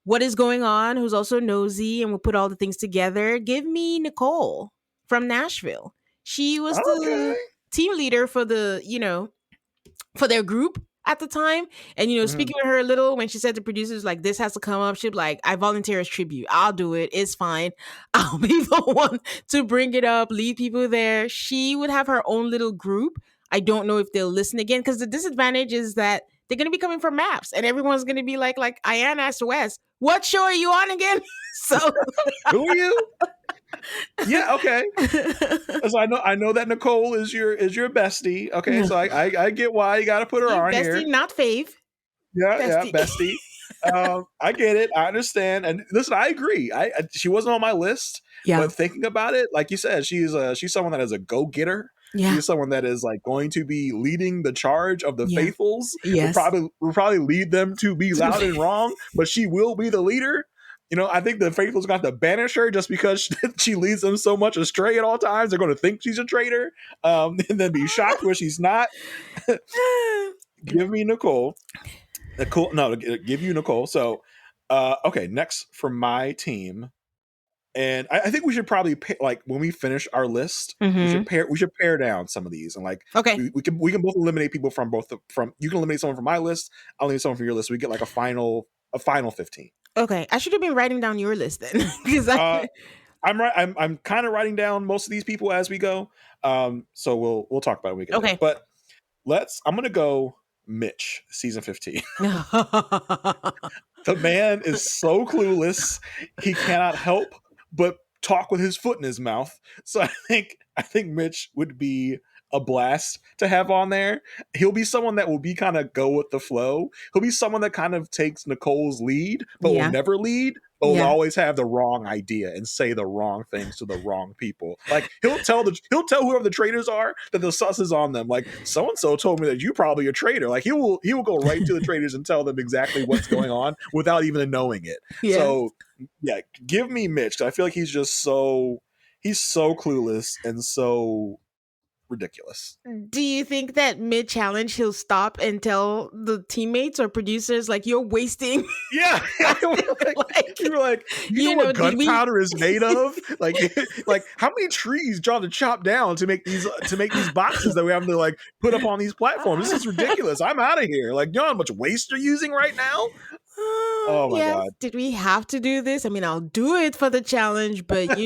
what is going on, who's also nosy and will put all the things together. Give me Nicole from Nashville. She was Okay. the team leader for for their group at the time. And, Mm-hmm. speaking with her a little, when she said to producers, like, this has to come up, she'd be like, I volunteer as tribute. I'll do it. It's fine. I'll be the one to bring it up, lead people there. She would have her own little group. I don't know if they'll listen again because the disadvantage is that they're going to be coming from MAFS and everyone's going to be like Ian asked Wes, what show are you on again? So Who are you? Yeah, okay. So I know that Nicole is your bestie. Okay, so I get why you got to put her on bestie, here. not fave. Yeah, Bestie. bestie. I get it. I understand. And listen, I agree. She wasn't on my list, Yeah. but thinking about it, like you said, she's someone that is a go getter. Yeah. She's someone that is like going to be leading the charge of the Yeah. faithfuls. Yes. Will probably lead them to be loud and wrong, but she will be the leader. I think the faithfuls got to banish her just because she leads them so much astray at all times. They're going to think she's a traitor, and then be shocked when she's not. Give me Nicole. Give you Nicole. So, okay, next for my team, and I think we should probably when we finish our list, we should pair down some of these, and Okay. we can both eliminate people from you can eliminate someone from my list, I'll eliminate someone from your list. So we get like a final 15. Okay, I should have been writing down your list then, because I'm kind of writing down most of these people as we go. So we'll talk about it when we get there. But I'm gonna go Mitch, season 15. The man is so clueless, he cannot help but talk with his foot in his mouth. So I think Mitch would be a blast to have on there. He'll be someone that will be kind of go with the flow. He'll be someone that kind of takes Nicole's lead, but will never lead, but will always have the wrong idea and say the wrong things to the wrong people. Like he'll tell whoever the traitors are that the sus is on them. Like so and so told me that you probably a traitor. Like he will go right to the traitors and tell them exactly what's going on without even knowing it. Yes. So yeah, give me Mitch. I feel like he's so clueless and so ridiculous. Do you think that mid-challenge he'll stop and tell the teammates or producers like you're wasting? Yeah, you're like, you know what gunpowder is made of? Like how many trees do you have to chop down to make these boxes that we have to like put up on these platforms? This is ridiculous. I'm out of here. Like, you know how much waste you're using right now? Oh my God. Did we have to do this? I mean, I'll do it for the challenge, but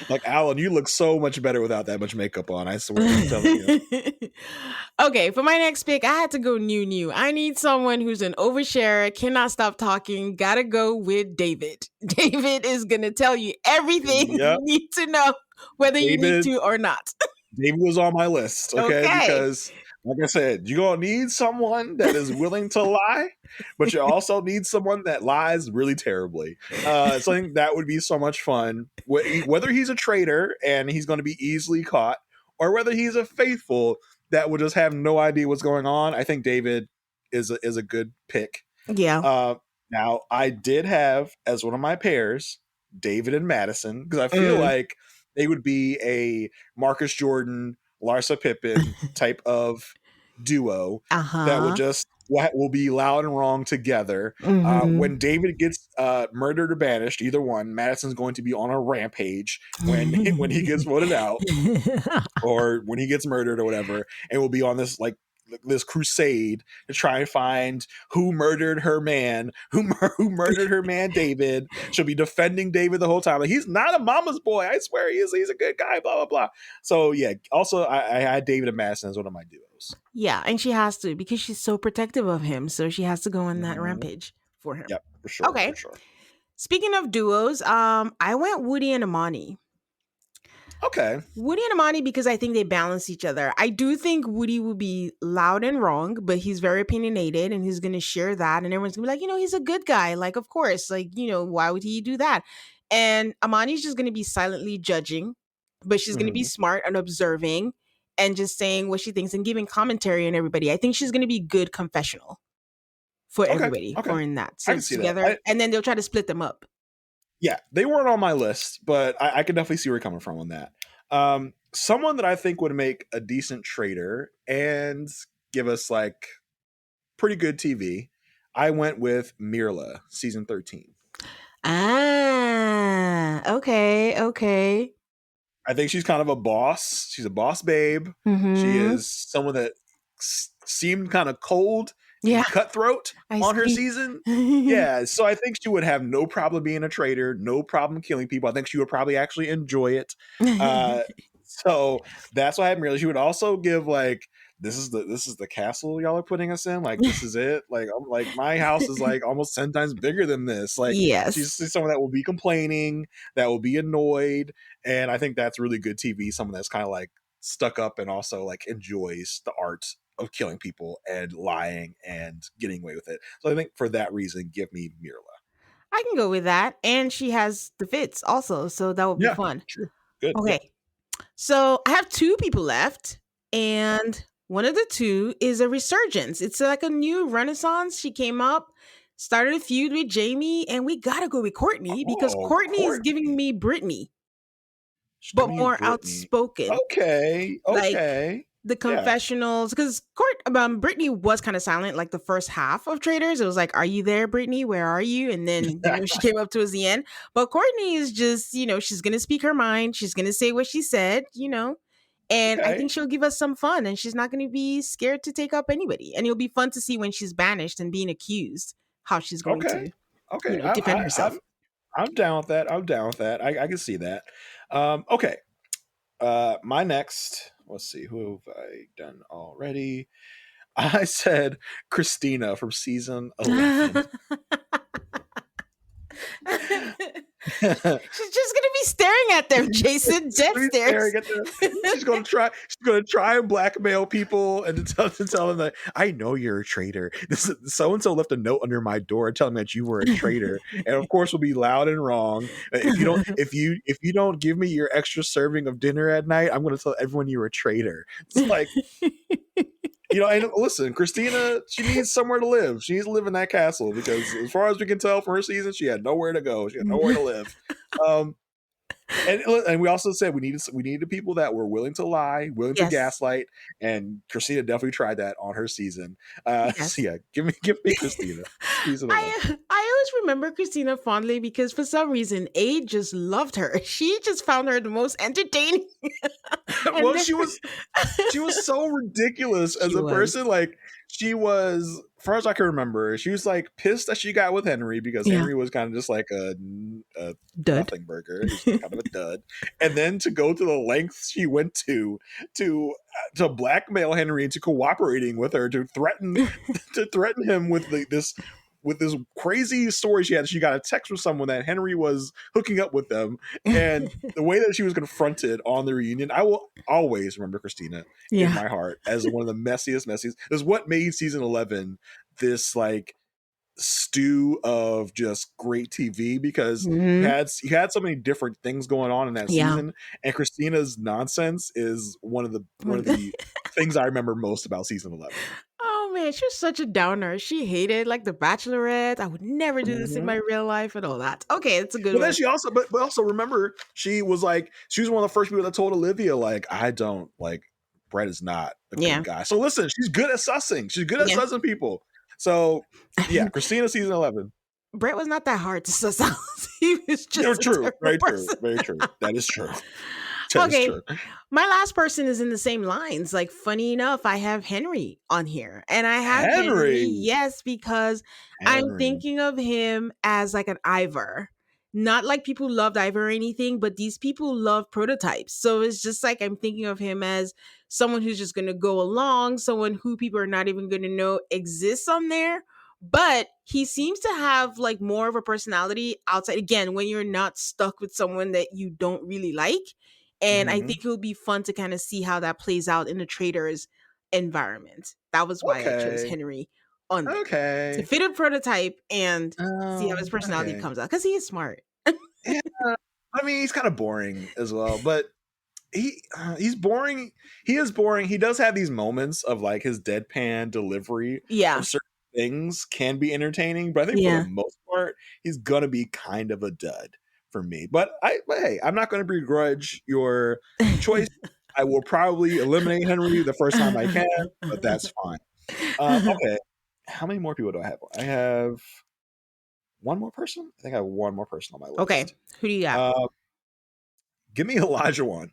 Like, Alan, you look so much better without that much makeup on. I swear. I'm telling you. Okay, for my next pick, I had to go new. I need someone who's an oversharer, cannot stop talking. Gotta go with David. David is gonna tell you everything you need to know, whether you need to or not. David was on my list, okay? Because like I said, you're going to need someone that is willing to lie, but you also need someone that lies really terribly. So I think that would be so much fun. Whether he's a traitor and he's going to be easily caught, or whether he's a faithful that will just have no idea what's going on, I think David is a good pick. Yeah. Now, I did have, as one of my pairs, David and Madison, because I feel like they would be a Marcus Jordan, Larsa Pippen type of duo that will be loud and wrong together. When David gets murdered or banished, either one, Madison's going to be on a rampage when he gets voted out or when he gets murdered or whatever, and will be on this crusade to try and find who murdered her man, who murdered her man, David. She'll be defending David the whole time. Like, he's not a mama's boy. I swear he's a good guy, blah, blah, blah. So yeah, also I had David and Madison as one of my duos. goes. Yeah, and she has to because she's so protective of him. So she has to go on that Mhm. rampage for him. Yep, for sure, Okay. for sure. Speaking of duos, I went Woody and Amani. Okay. Woody and Amani because I think they balance each other. I do think Woody will be loud and wrong, but he's very opinionated and he's going to share that. And everyone's going to be like, he's a good guy. Like, of course, like, why would he do that? And Amani's just going to be silently judging, but she's going to be Mhm. smart and observing and just saying what she thinks and giving commentary on everybody. I think she's going to be good confessional for Okay, everybody okay. for in that. I So can see that. together, and then they'll try to split them up. Yeah, they weren't on my list, but I can definitely see where you're coming from on that. Someone that I think would make a decent traitor and give us like pretty good TV. I went with Mirla, season 13. Ah, okay, okay. I think she's kind of a boss. She's a boss babe. She Mm-hmm. is someone that seemed kind of cold Yeah, and cutthroat I on her see. season. Yeah, so I think she would have no problem being a traitor, no problem killing people. I think she would probably actually enjoy it. Uh, so that's why I really. She would also give like this is the castle y'all are putting us in. Like this is it. Like I'm like my house is like almost 10 times bigger than this. Like she's Yes. someone that will be complaining, that will be annoyed, and I think that's really good TV. Someone that's kind of like stuck up and also like enjoys the art of killing people and lying and getting away with it. So I think for that reason, give me Mirla. I can go with that. And she has the fits also, so that would be Yeah, fun. sure. Good, good. Okay. So I have two people left, and one of the two is a resurgence. It's like a new renaissance. She came up, started a feud with Jamie, and we gotta go with Courtney because Oh, Courtney is giving Courtney. me Brittany, She's but giving you more Brittany. outspoken. Okay, Like okay. the Yeah, confessionals, because Brittany was kind of silent like the first half of Traitors. It was like, "Are you there, Brittany? Where are you?" And then she came up to us the end. But Courtney is just she's gonna speak her mind. She's gonna say what she said. And I okay, think she'll give us some fun, and she's not gonna be scared to take up anybody. And it'll be fun to see when she's banished and being accused how she's going okay, to okay. defend I'm herself. I'm down with that. I'm down with that. I can see that. Okay. My next. Let's see. Who have I done already? I said Christina from season 11. She's just gonna be staring at them, Jason. She's Death gonna be stares. staring at them. She's gonna try. She's gonna try and blackmail people and to tell them that I know you're a traitor. This so and so left a note under my door telling me that you were a traitor, and of course, will be loud and wrong. If you don't give me your extra serving of dinner at night, I'm gonna tell everyone you're a traitor. It's like and listen, Christina, she needs somewhere to live. She needs to live in that castle because, as far as we can tell from her season, she had nowhere to go. She had nowhere to live. Um, and we also said we needed people that were willing to lie, willing to Yes. gaslight, and Christina definitely tried that on her season. So Yes. yeah, give me Christina, season 11. I always remember Christina fondly because for some reason A just loved her. She just found her the most entertaining. And Well, then she was so ridiculous as she a was. person. Like she was, far as I can remember, she was like pissed that she got with Henry because Yeah. Henry was kind of just like a Dud. nothing burger. He was kind of a dud. And then to go to the lengths she went to blackmail Henry into cooperating with her to threaten him with this crazy story she had. She got a text from someone that Henry was hooking up with them, and the way that she was confronted on the reunion, I will always remember Christina in Yeah. my heart as one of the messiest. Is what made season 11 this like stew of just great TV because you Mhm. had you had so many different things going on in that Yeah. season, and Christina's nonsense is one of the things I remember most about season 11. Oh man, she was such a downer. She hated like the Bachelorette. I would never do this in my real life and all that. Okay, it's a good But then one. she also, but also remember, she was one of the first people that told Olivia, like, I don't like Brett is not a good Yeah. guy. So listen, she's good at sussing. She's good at Yeah. sussing people. So yeah, Christina season 11. Brett was not that hard to suss out. He was No, just a true, terrible very true, person. very true. That is true. That is true. Okay. My last person is in the same lines. Like, funny enough, I have Henry on here. And I have Henry, Henry, yes, because I'm Henry. thinking of him as like an Ivor. not like people loved Ivor or anything, but these people love prototypes. So it's just like I'm thinking of him as someone who's just going to go along, someone who people are not even going to know exists on there. But he seems to have like more of a personality outside, again, when you're not stuck with someone that you don't really like. And I Hmm. think it would be fun to kind of see how that plays out in the Traitors environment. That was why I chose Okay. Henry on there to Okay. fit a prototype and see how his personality Okay. comes out because he is smart. Yeah. I mean, he's kind of boring as well, but he's boring. He is boring. He does have these moments of like his deadpan delivery Yeah. of certain things can be entertaining, but I think for the Yeah. most part, he's gonna be kind of a dud for me. But hey, I'm not gonna begrudge your choice. I will probably eliminate Henry the first time I can, but that's fine. Okay. How many more people do I have? I have one more person. I think I have one more person on my Okay. list. Who do you got? Uh, Give me Elijah one.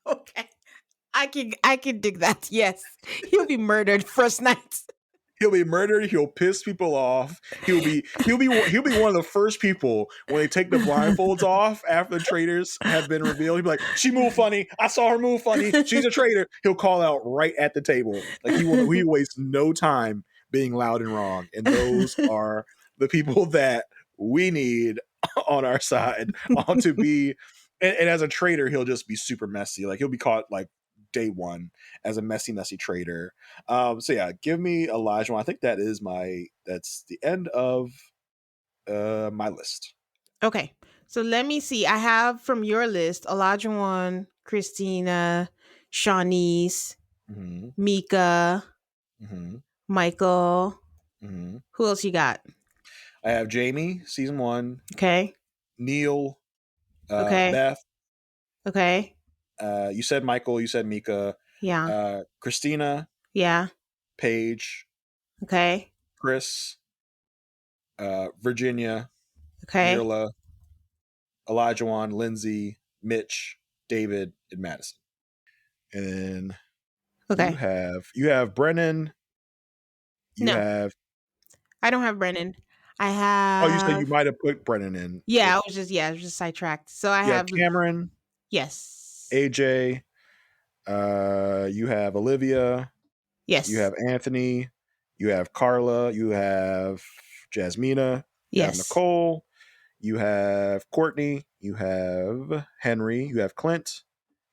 Okay. I can dig that. Yes. He'll be murdered first night. He'll be murdered. He'll piss people off. He'll be one of the first people when they take the blindfolds off after the traitors have been revealed. He'll be like, "She moved funny. I saw her move funny. She's a traitor." He'll call out right at the table. Like he wastes no time being loud and wrong. And those are the people that we need on our side to be. And as a traitor, he'll just be super messy. Like he'll be caught like day one as a messy traitor. So yeah, give me Elijah. I think that's the end of my list. Okay. So let me see. I have from your list Olajuwon, Christina, Shawnice, Hmm. Mika, Hmm. Michael. Hmm. Who else you got? I have Jamie, season one, Okay. Neil, Okay. Beth. Okay. You said Michael. You said Mika. Yeah. Christina, Yeah. Paige, Okay. Chris, Virginia, Okay. Mirla, Elijah, Lindsay, Mitch, David, and Madison. And then Okay. you have Brennan. You No, have I don't have Brennan. I Oh, you said have you might have put Brennan in yeah, with I was just sidetracked. So I you have have Cameron, yes. AJ, you have Olivia, you Yes. have Anthony, you have Carla, you have Jasmina, you have Yes. Nicole, you have Courtney, you have Henry, you have Clint,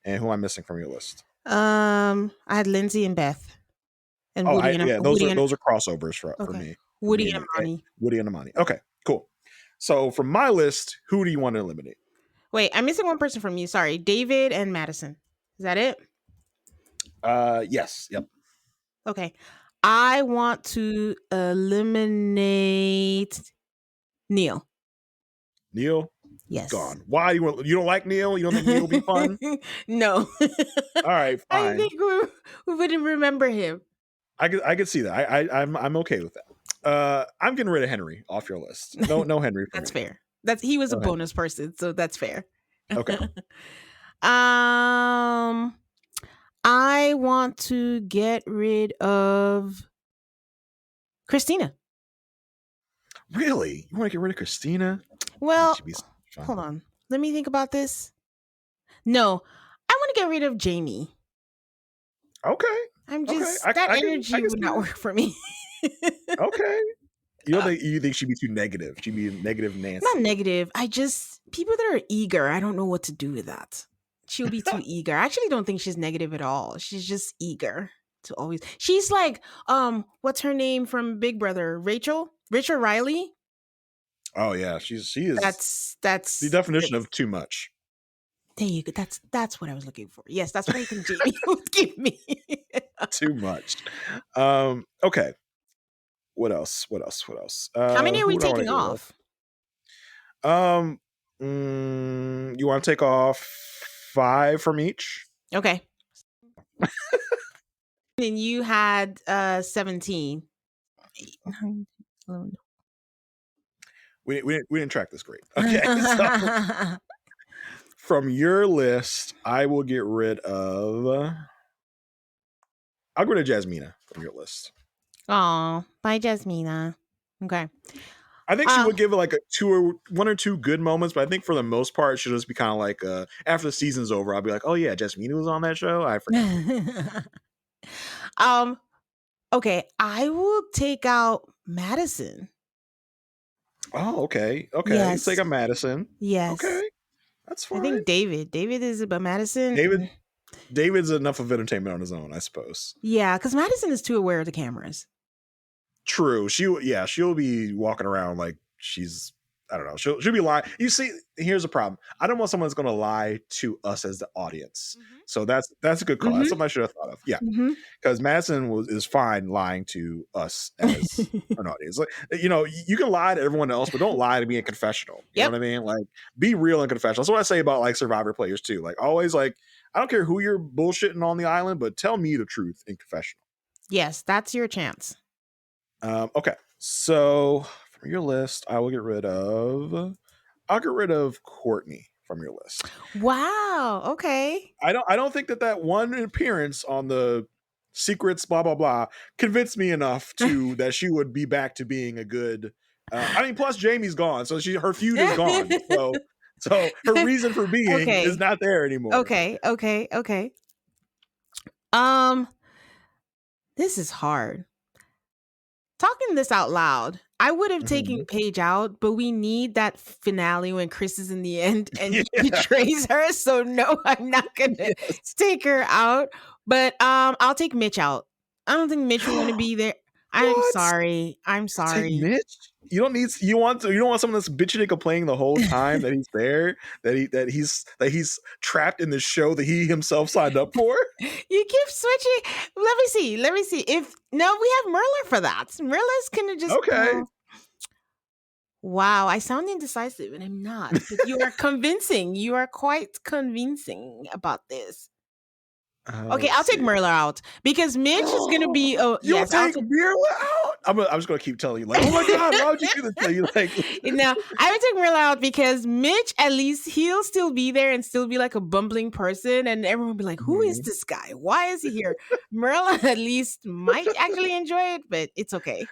and who am I missing from your list? I had Lindsay and Beth and Oh, Woody and those Woody are and crossovers for okay. me, Woody and and Amani. Woody and Amani. Okay, cool. So from my list, who do you want to eliminate? Wait, I'm missing one person from you. Sorry. David and Madison. Is that it? Yes, yep. Okay. I want to eliminate Neil. Neil Yes. gone. Why you don't like Neil? You don't think Neil will be fun? No. All right, I fine. think we wouldn't remember him. I could see that. I'm okay with that. I'm getting rid of Henry off your list. No Henry for That's me. fair. That's he was a No Henry. bonus person, so that's fair. Okay. um I want to get rid of Christina. Really? You want to get rid of Christina? I think Well, she'd be so hold fun. on. Let me think about this. No, I want to get rid of Jamie. Okay. I'm Okay. just that I energy can would see not that. work for me. Okay. You think she'd be too negative? She'd be negative Not Nancy. negative. I just people that are eager, I don't know what to do with that. She'll be too eager. I actually don't think she's negative at all. She's just eager to always. She's like what's her name from Big Brother? Rachel? Rachel Riley? Oh yeah, she is the That's definition of too much. there you go. That's what I was looking for. Yes, that's what I think Jamie would give me. Too much. Okay. What else? What else? What else? How many are Who we would I want to taking get rid of? off? You want to take off 5 from each? Okay. And you had 17. 8, 9, 10, We didn't track this great. Okay, so 11. from your list, I will get rid of. I'll get rid of Jasmina from your list. Aw, bye, Jasmina. Okay. I think she Uh, would give it like one or two good moments, but I think for the most part, she'll just be kind of like after the season's over, I'll be like, oh yeah, Jasmine was on that show. I forgot. um, okay, I will take out Madison. Oh, okay, okay. It's like Yes, a Madison. yes. Okay, that's I fine. think David. David is about Madison. David David's enough of entertainment on his own, I suppose. Yeah, because Madison is too aware of the cameras. True. She'll be walking around like she's I don't know. She'll be lying. You see, here's a problem. I don't want someone that's going to lie to us as the audience. So that's a good call. That's Mm-hmm. something I should have thought of. Yeah, Mm-hmm. because Madison is fine lying to us as an audience. Like, you can lie to everyone else, but don't lie to me in confessional. You know Yep. what I mean? Like, be real in confessional. That's what I say about like Survivor players too. Like, always like, I don't care who you're bullshitting on the island, but tell me the truth in confessional. Yes, that's your chance. Okay, so from your list, I'll get rid of Courtney from your list. Wow. Okay. I don't think that one appearance on the secrets blah blah blah convinced me enough to that she would be back to being a good. I mean, plus Jamie's gone, so her feud is gone. So her reason for being is Okay. not there anymore. Okay. Okay. Okay. Um, this is hard. Talking this out loud, I would have taken Mhm. Paige out, but we need that finale when Chris is in the end and he Yeah. betrays her. So no, I'm not gonna Yes. take her out. But I'll take Mitch out. I don't think Mitch will want to be there. I'm What? sorry. I'm Take sorry. Mitch. You don't want someone that's bitching and complaining the whole time that he's there, that he's trapped in the show that he himself signed up for. You keep switching. Let me see. Let me see. If no, we have Merler for that. Merler's gonna just Okay. Wow, I sound indecisive and I'm not. But you are convincing. You are quite convincing about this. Okay, Let's I'll take see. Merler out because Mitch is gonna be. Oh You'll yes, I'll take take. Mirla out. I'm just gonna keep telling you, like, oh my god, why would you do this? You like, Now I would take Merle out because Mitch, at least he'll still be there and still be like a bumbling person, and everyone will be like, "Who is Mhm. this guy? Why is he here?" Merle at least might actually enjoy it, but it's okay.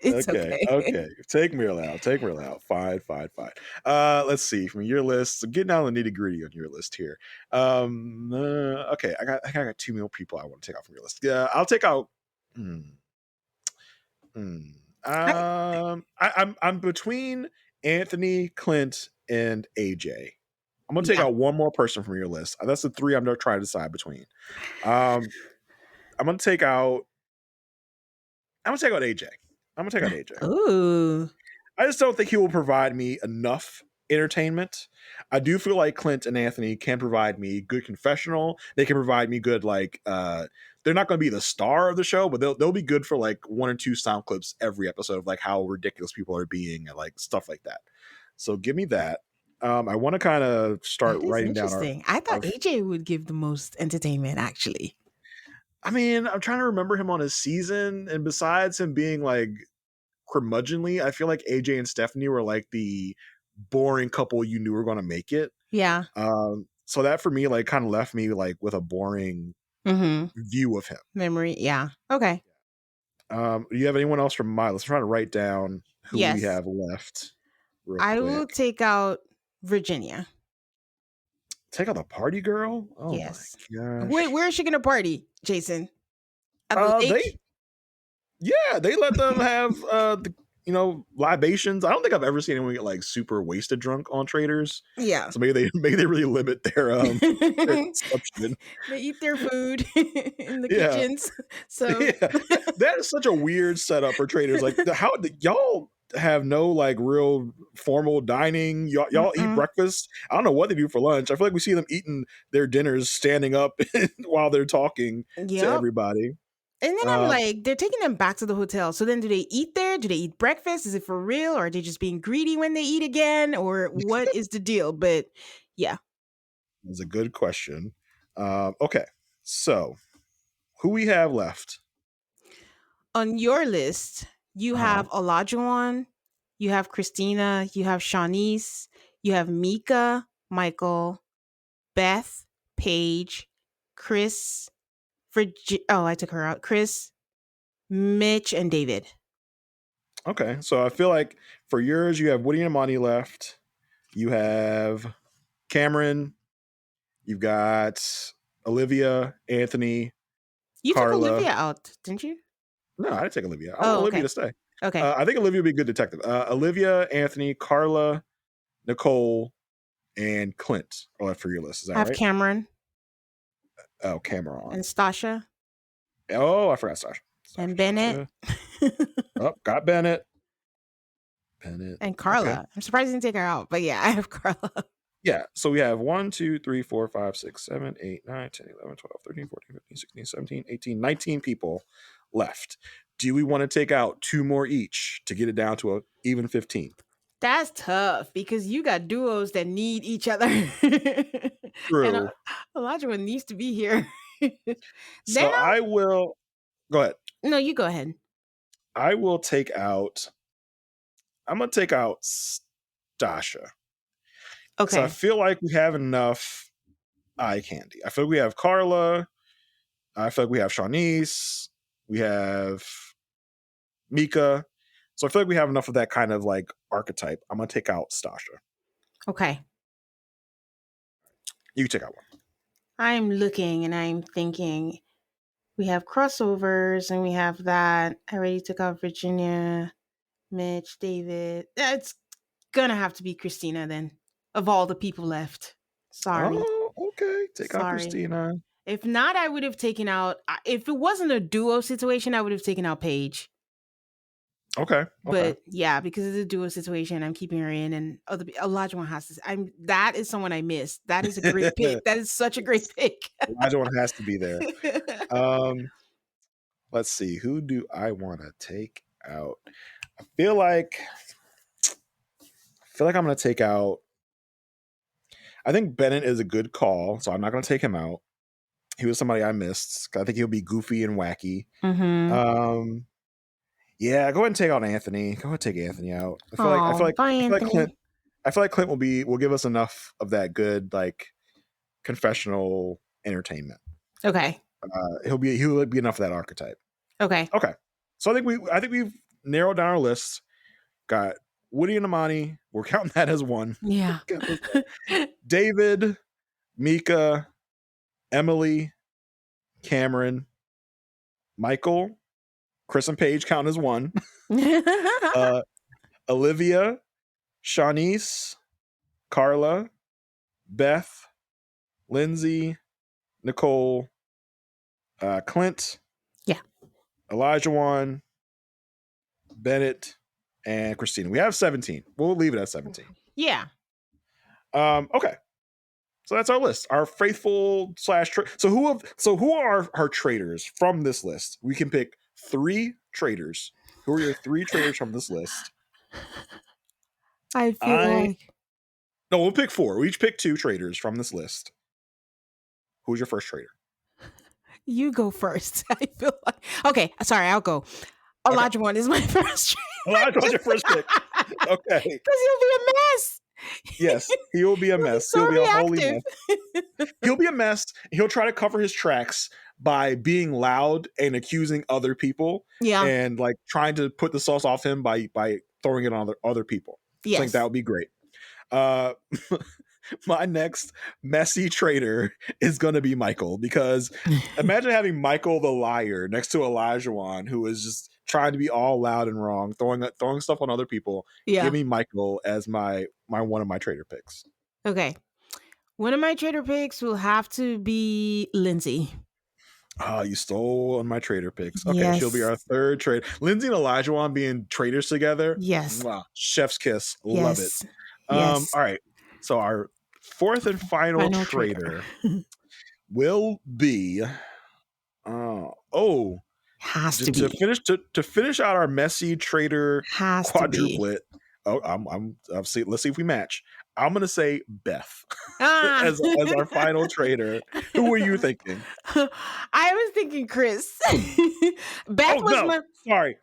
It's Okay, okay. okay. Take Mirla out. Take Mirla out. Fine, fine, fine. Let's see from your list. So getting down to the nitty gritty on your list here. Okay, I got two more people I want to take out from your list. Yeah, I'll take out. Hmm, hmm. I, I'm between Anthony, Clint, and AJ. I'm gonna take yeah. out one more person from your list. That's the three I'm gonna try to decide between. Um, I'm gonna take out. I'm gonna take out AJ. I'm gonna take out AJ. Ooh. I just don't think he will provide me enough entertainment. I do feel like Clint and Anthony can provide me good confessional. They can provide me good they're not going to be the star of the show, but they'll be good for like one or two sound clips every episode of like how ridiculous people are being and like stuff like that. So give me that. I want to kind of start That is writing down interesting. I our thought AJ would give the most entertainment, actually. I mean, I'm trying to remember him on his season, and besides him being like curmudgeonly, I feel like AJ and Stephanie were like the boring couple you knew were going to make it. Yeah. So that for me, like, kind of left me like with a boring Mm-hmm. view of him. Memory. Yeah. Okay. Do you have anyone else from my list? I'm trying to write down who we Yes. have left real I will quick. take out Virginia. Take out the party girl. Oh my Yes. Wait, gosh. where is she gonna party, Jason? At the lake? They let them have libations. I don't think I've ever seen anyone get like super wasted drunk on Traitors. Yeah. So maybe they really limit their consumption. They eat their food in the Yeah. kitchens. So Yeah, that is such a weird setup for Traitors. Like, y'all have no like real formal dining. Y'all eat mm-mm. breakfast. I don't know what they do for lunch. I feel like we see them eating their dinners standing up while they're talking to Yep. everybody. And then I'm Uh, like, they're taking them back to the hotel. So then do they eat there? Do they eat breakfast? Is it for real? Or are they just being greedy when they eat again? Or what is the deal? But yeah. that's a good question. Okay, so who we have left? On your list, you Uh-huh. have Olajuwon, you have Christina, you have Shawnice, you have Mika, Michael, Beth, Paige, Chris, oh, I took her out. Chris, Mitch, and David. Okay, so I feel like for yours, you have Woody and Amani left. You have Cameron. You've got Olivia, Anthony, You took Carla. Olivia out, didn't you? No, I didn't take Olivia. I want Oh, Olivia okay. to stay. Okay. I think Olivia would be a good detective. Olivia, Anthony, Carla, Nicole, and Clint are left for your list. Is I that have right? Cameron Oh, Cameron. and Stasha Oh, I forgot Sasha. and Bennett Oh, got Bennett. Bennett. and Okay. Carla. I'm surprised you didn't take her out, but yeah, I have Carla. Yeah. So we have 1, 2, 3, 4, 5, 6, 7, 8, 9, 10, 11, 12, 13, 14, 15, 16, 17, 18, 19 people left. Do we want to take out 2 more each to get it down to a even 15? That's tough because you got duos that need each other. And True. Elijah one needs to be here. So Now, I will go ahead. no, you go ahead. I will take out. I'm gonna take out Stasha. So I Okay. feel like we have enough eye candy. I feel like we have Carla. I feel like we have Shawnice. We have Mika. So I feel like we have enough of that kind of like archetype. I'm gonna take out Stasha. Okay. You can take out one. I'm looking and I'm thinking we have crossovers and we have that. I already took out Virginia, Mitch, David. It's gonna have to be Christina then, of all the people left. Sorry. Oh, okay. Take out Sorry. Christina. If not, I would have taken out, if it wasn't a duo situation, I would have taken out Paige. Okay. But yeah, because it's a duo situation, I'm keeping her in, and Elijah one has to. That is someone I missed. That is a great pick. That is such a great pick. Elijah one has to be there. Let's see. Who do I want to take out? I feel like I'm gonna take out. I think Bennett is a good call, so I'm not gonna take him out. He was somebody I missed. I think he'll be goofy and wacky. Mm-hmm. Yeah, go ahead and take out Anthony. Go ahead and take Anthony out. I feel like Clint will give us enough of that good like confessional entertainment. Okay. He'll be enough of that archetype. Okay. So I think we've narrowed down our list. Got Woody and Amani. We're counting that as one. Yeah. David, Mika, Emily, Cameron, Michael, Chris and Paige count as one. Olivia, Shawnice, Carla, Beth, Lindsay, Nicole, Clint, Yeah. Elijah Wan, Bennett, and Christina. We have 17. We'll leave it at 17. Yeah. Okay. So that's our list. Our faithful / so who are our traitors from this list? We can pick 3 traitors. Who are your 3 traitors from this list? I feel No, we'll pick 4. We each pick 2 traitors from this list. Who's your first traitor? you go first. I feel like okay. Sorry, I'll go. Elijah one is my first. Elijah was your first pick. Okay. Because he'll be a mess. Yes, he will be a mess. So He'll be a reactive. holy mess. He'll be a mess. He'll try to cover his tracks by being loud and accusing other people. Yeah. And like trying to put the sauce off him by throwing it on other people. Yes. I think that would be great. My next messy traitor is going to be Michael, because imagine having Michael the liar next to Elijah Wan, who is just trying to be all loud and wrong, throwing stuff on other people. Yeah. Give me Michael as my one of my traitor picks. Okay. One of my traitor picks will have to be Lindsay. Oh, you stole on my traitor picks. Okay, Yes. she'll be our third traitor. Lindsay and Elijah Wan being traitors together. Yes. Wow. Chef's kiss. Love it. Yes. All right. So our fourth and final traitor will be has to be to finish out our messy traitor has quadruplet. Oh, let's see if we match. I'm gonna say Beth as our final traitor. Who were you thinking? I was thinking Chris. Beth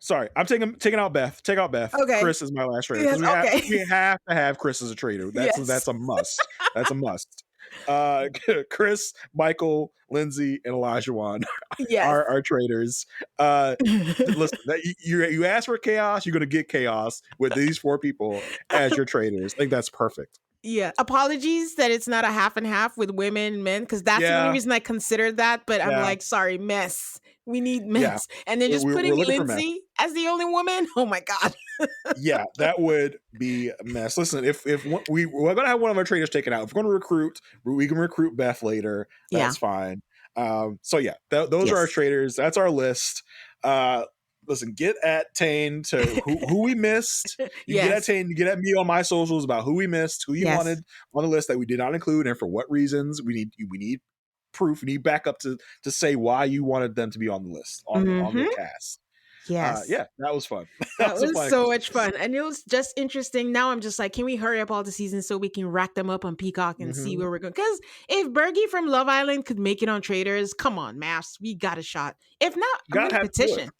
Sorry. I'm taking out Beth. Take out Beth. Okay. Chris is my last traitor. Yes, We have to have Chris as a traitor. That's a must. That's a must. Chris, Michael, Lindsay, and Elijah Yes. are traitors. Listen, you ask for chaos, you're going to get chaos with these 4 people as your traitors. I think that's perfect. Yeah. Apologies that it's not a half and half with women and men, because that's the only Yeah, reason I considered that. But I'm yeah, like, sorry, mess. We need yeah. mess. And then just We're putting looking for mess. Lindsay as the only woman. Oh my God. Yeah, that would be a mess. Listen, if we're gonna have one of our traders taken out, if we're gonna recruit, we can recruit Beth later. Yeah. That's fine. So yeah, those are our Yes. traders. That's our list. Uh, listen, get at Tane to who we missed. You can get at Yes. Tane. You get at me on my socials about who we missed, who you Yes. wanted on the list that we did not include, and for what reasons. We need proof. We need backup to say why you wanted them to be on the list on the Mm-hmm. cast. Yes. Yeah, that was fun. That That was a was fun so much exercise. fun. And it was just interesting. Now I'm just like, can we hurry up all the seasons so we can rack them up on Peacock and see Mhm. where we're going? Because if Bergie from Love Island could make it on Traders, come on, MAFS, we got a shot. If not, I'm going Gotta to have to do it. petition.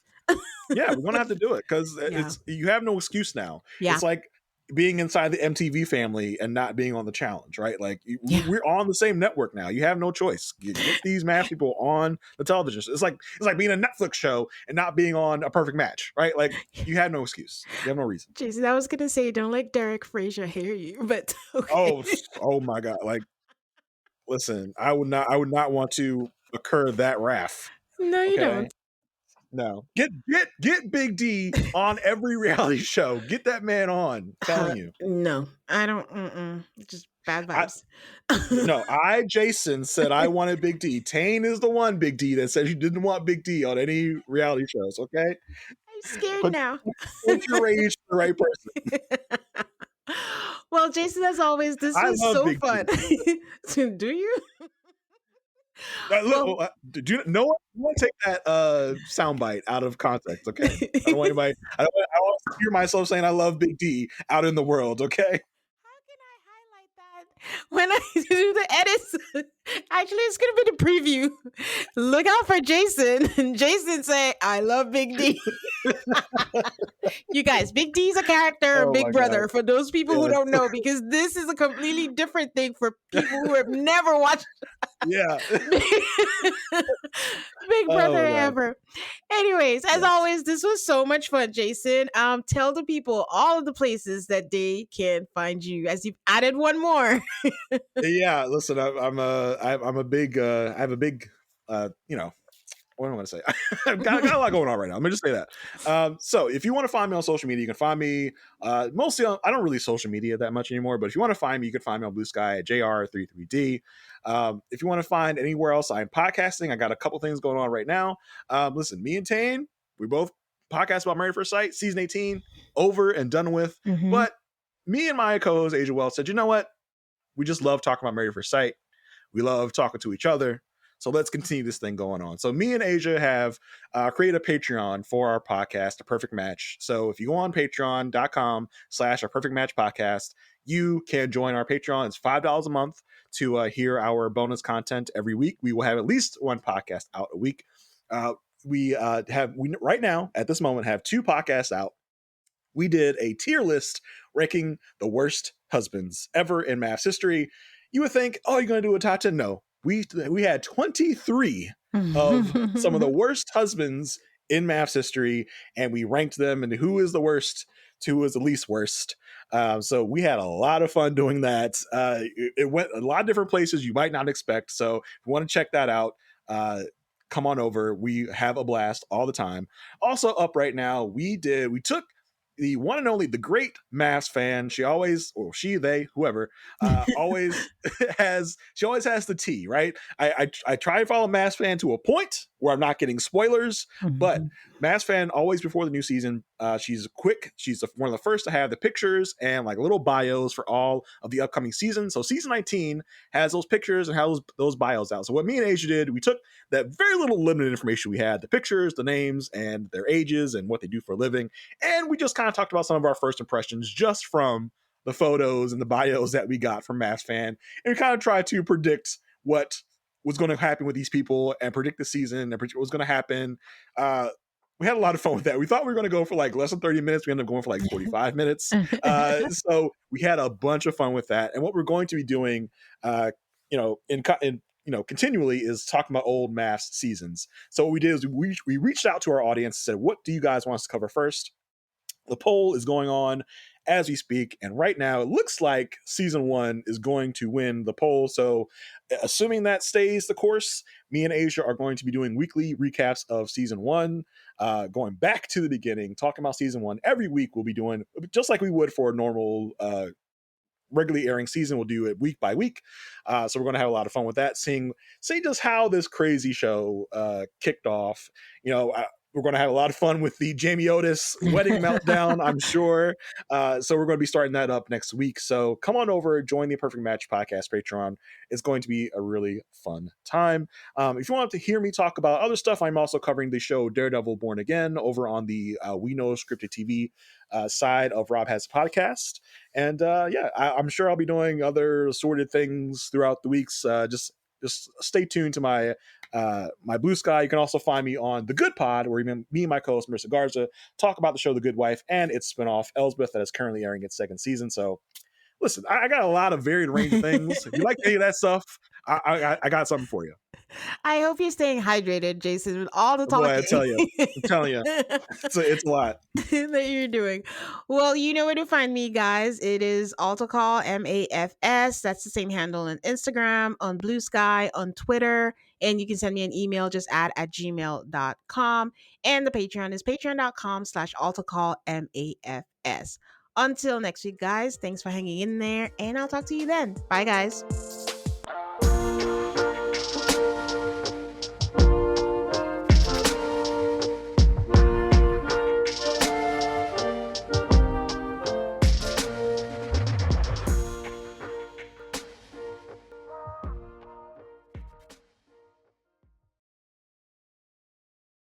Yeah, we're gonna have to do it because Yeah. it's you have no excuse now. Yeah. It's like being inside the MTV family and not being on the challenge, right? Like Yeah. we're on the same network now. You have no choice. Get these math people on the television. It's like being a Netflix show and not being on a perfect match, right? Like you have no excuse. You have no reason. Jason, I was going to say, don't let Derek Frazier hear you, but okay. Oh my god! Like listen, I would not want to occur that wrath. No, you Okay, don't. no. Get Big D on every reality show. Get that man on. I'm telling you. No, I don't. Just bad I vibes. no, Jason said I wanted Big D. Tane is the one Big D that says you didn't want Big D on any reality shows, okay? I'm scared Put now. put your rage to the right person. Well, Jason, as always, this I was love so Big D. fun. Do you? Look, Well, do you, no one take that soundbite out of context, okay? I don't want anybody. I don't want to hear myself saying I love Big D out in the world, okay? how can I highlight that when I do the edits? Actually, it's gonna be the preview. Look out for Jason. And Jason say, "I love Big D." You guys, Big D is a character, Oh my Big god. Brother. For those people who Yes. don't know, because this is a completely different thing for people who have never watched Yeah. Big Brother Oh god. ever. Anyways, as Yes. always, this was so much fun, Jason. Tell the people all of the places that they can find you, as you've added one more. Yeah, listen, I'm a big I have a big what do I want to say? I've got a lot going on right now. Let me just say that. So if you want to find me on social media, you can find me mostly on, I don't really social media that much anymore, but if you want to find me, you can find me on Blue Sky at JR33D. If you want to find anywhere else, I'm podcasting. I got a couple things going on right now. Listen, me and Tane, we both podcast about Married at First Sight, season 18, over and done with. Mm-hmm. But me and my co-host, Asia Wells, said, you know what? We just love talking about Married at First Sight. We love talking to each other. So let's continue this thing going on. So me and Asia have created a Patreon for our podcast, A Perfect Match. So if you go on patreon.com/A Perfect Match podcast, you can join our Patreon. It's $5 a month to hear our bonus content every week. We will have at least one podcast out a week. We right now at this moment have 2 podcasts out. We did a tier list ranking the worst husbands ever in MAFS history. You would think, oh, you're going to do a top 10? No. We had 23 of some of the worst husbands in MAFS history, and we ranked them and who is the worst to who is the least worst. So we had a lot of fun doing that. It went a lot of different places you might not expect. So if you want to check that out, come on over. We have a blast all the time. Also up right now, we took the one and only, the great MAFS fan. She always, or she, they, whoever, always has the tea, right? I try to follow MAFS fan to a point where I'm not getting spoilers, but MAFS fan always before the new season, she's quick. She's one of the first to have the pictures and like little bios for all of the upcoming seasons. So season 19 has those pictures and has those bios out. So what me and Asia did, we took that very little limited information we had, the pictures, the names, and their ages and what they do for a living, and we just kind of talked about some of our first impressions just from the photos and the bios that we got from MAFS fan, and we kind of tried to predict what was going to happen with these people and predict the season and predict what was going to happen. We had a lot of fun with that. We thought we were going to go for like less than 30 minutes. We ended up going for like 45 minutes. So we had a bunch of fun with that. And what we're going to be doing continually is talking about old MAFS seasons. So what we did is we reached out to our audience and said, what do you guys want us to cover first? The poll is going on as we speak, and right now it looks like season one is going to win the poll. So, assuming that stays the course, me and Asia are going to be doing weekly recaps of season one, going back to the beginning, talking about season one every week. We'll be doing just like we would for a normal regularly airing season. We'll do it week by week. So we're going to have a lot of fun with that, seeing just how this crazy show kicked off. We're going to have a lot of fun with the Jamie Otis wedding meltdown, I'm sure. So we're going to be starting that up next week. So come on over, join the Perfect Match Podcast Patreon. It's going to be a really fun time. If you want to hear me talk about other stuff, I'm also covering the show Daredevil Born Again over on the We Know Scripted TV side of Rob Has a Podcast. And I'm sure I'll be doing other assorted things throughout the weeks. Just stay tuned to my Blue Sky. You can also find me on The Good Pod, where me and my co-host Marissa Garza talk about the show The Good Wife and its spinoff Elsbeth, that is currently airing its second season. So listen, I got a lot of varied range of things. If you like any of that stuff, I got something for you. I hope you're staying hydrated, Jason, with all the Boy, talking. I'm telling you, it's a lot that you're doing. Well, you know where to find me, guys. It is AltaCall, MAFS. That's the same handle on Instagram, on Blue Sky, on Twitter. And you can send me an email, just at gmail.com. And the Patreon is patreon.com/AltaCall, MAFS. Until next week, guys, thanks for hanging in there. And I'll talk to you then. Bye, guys.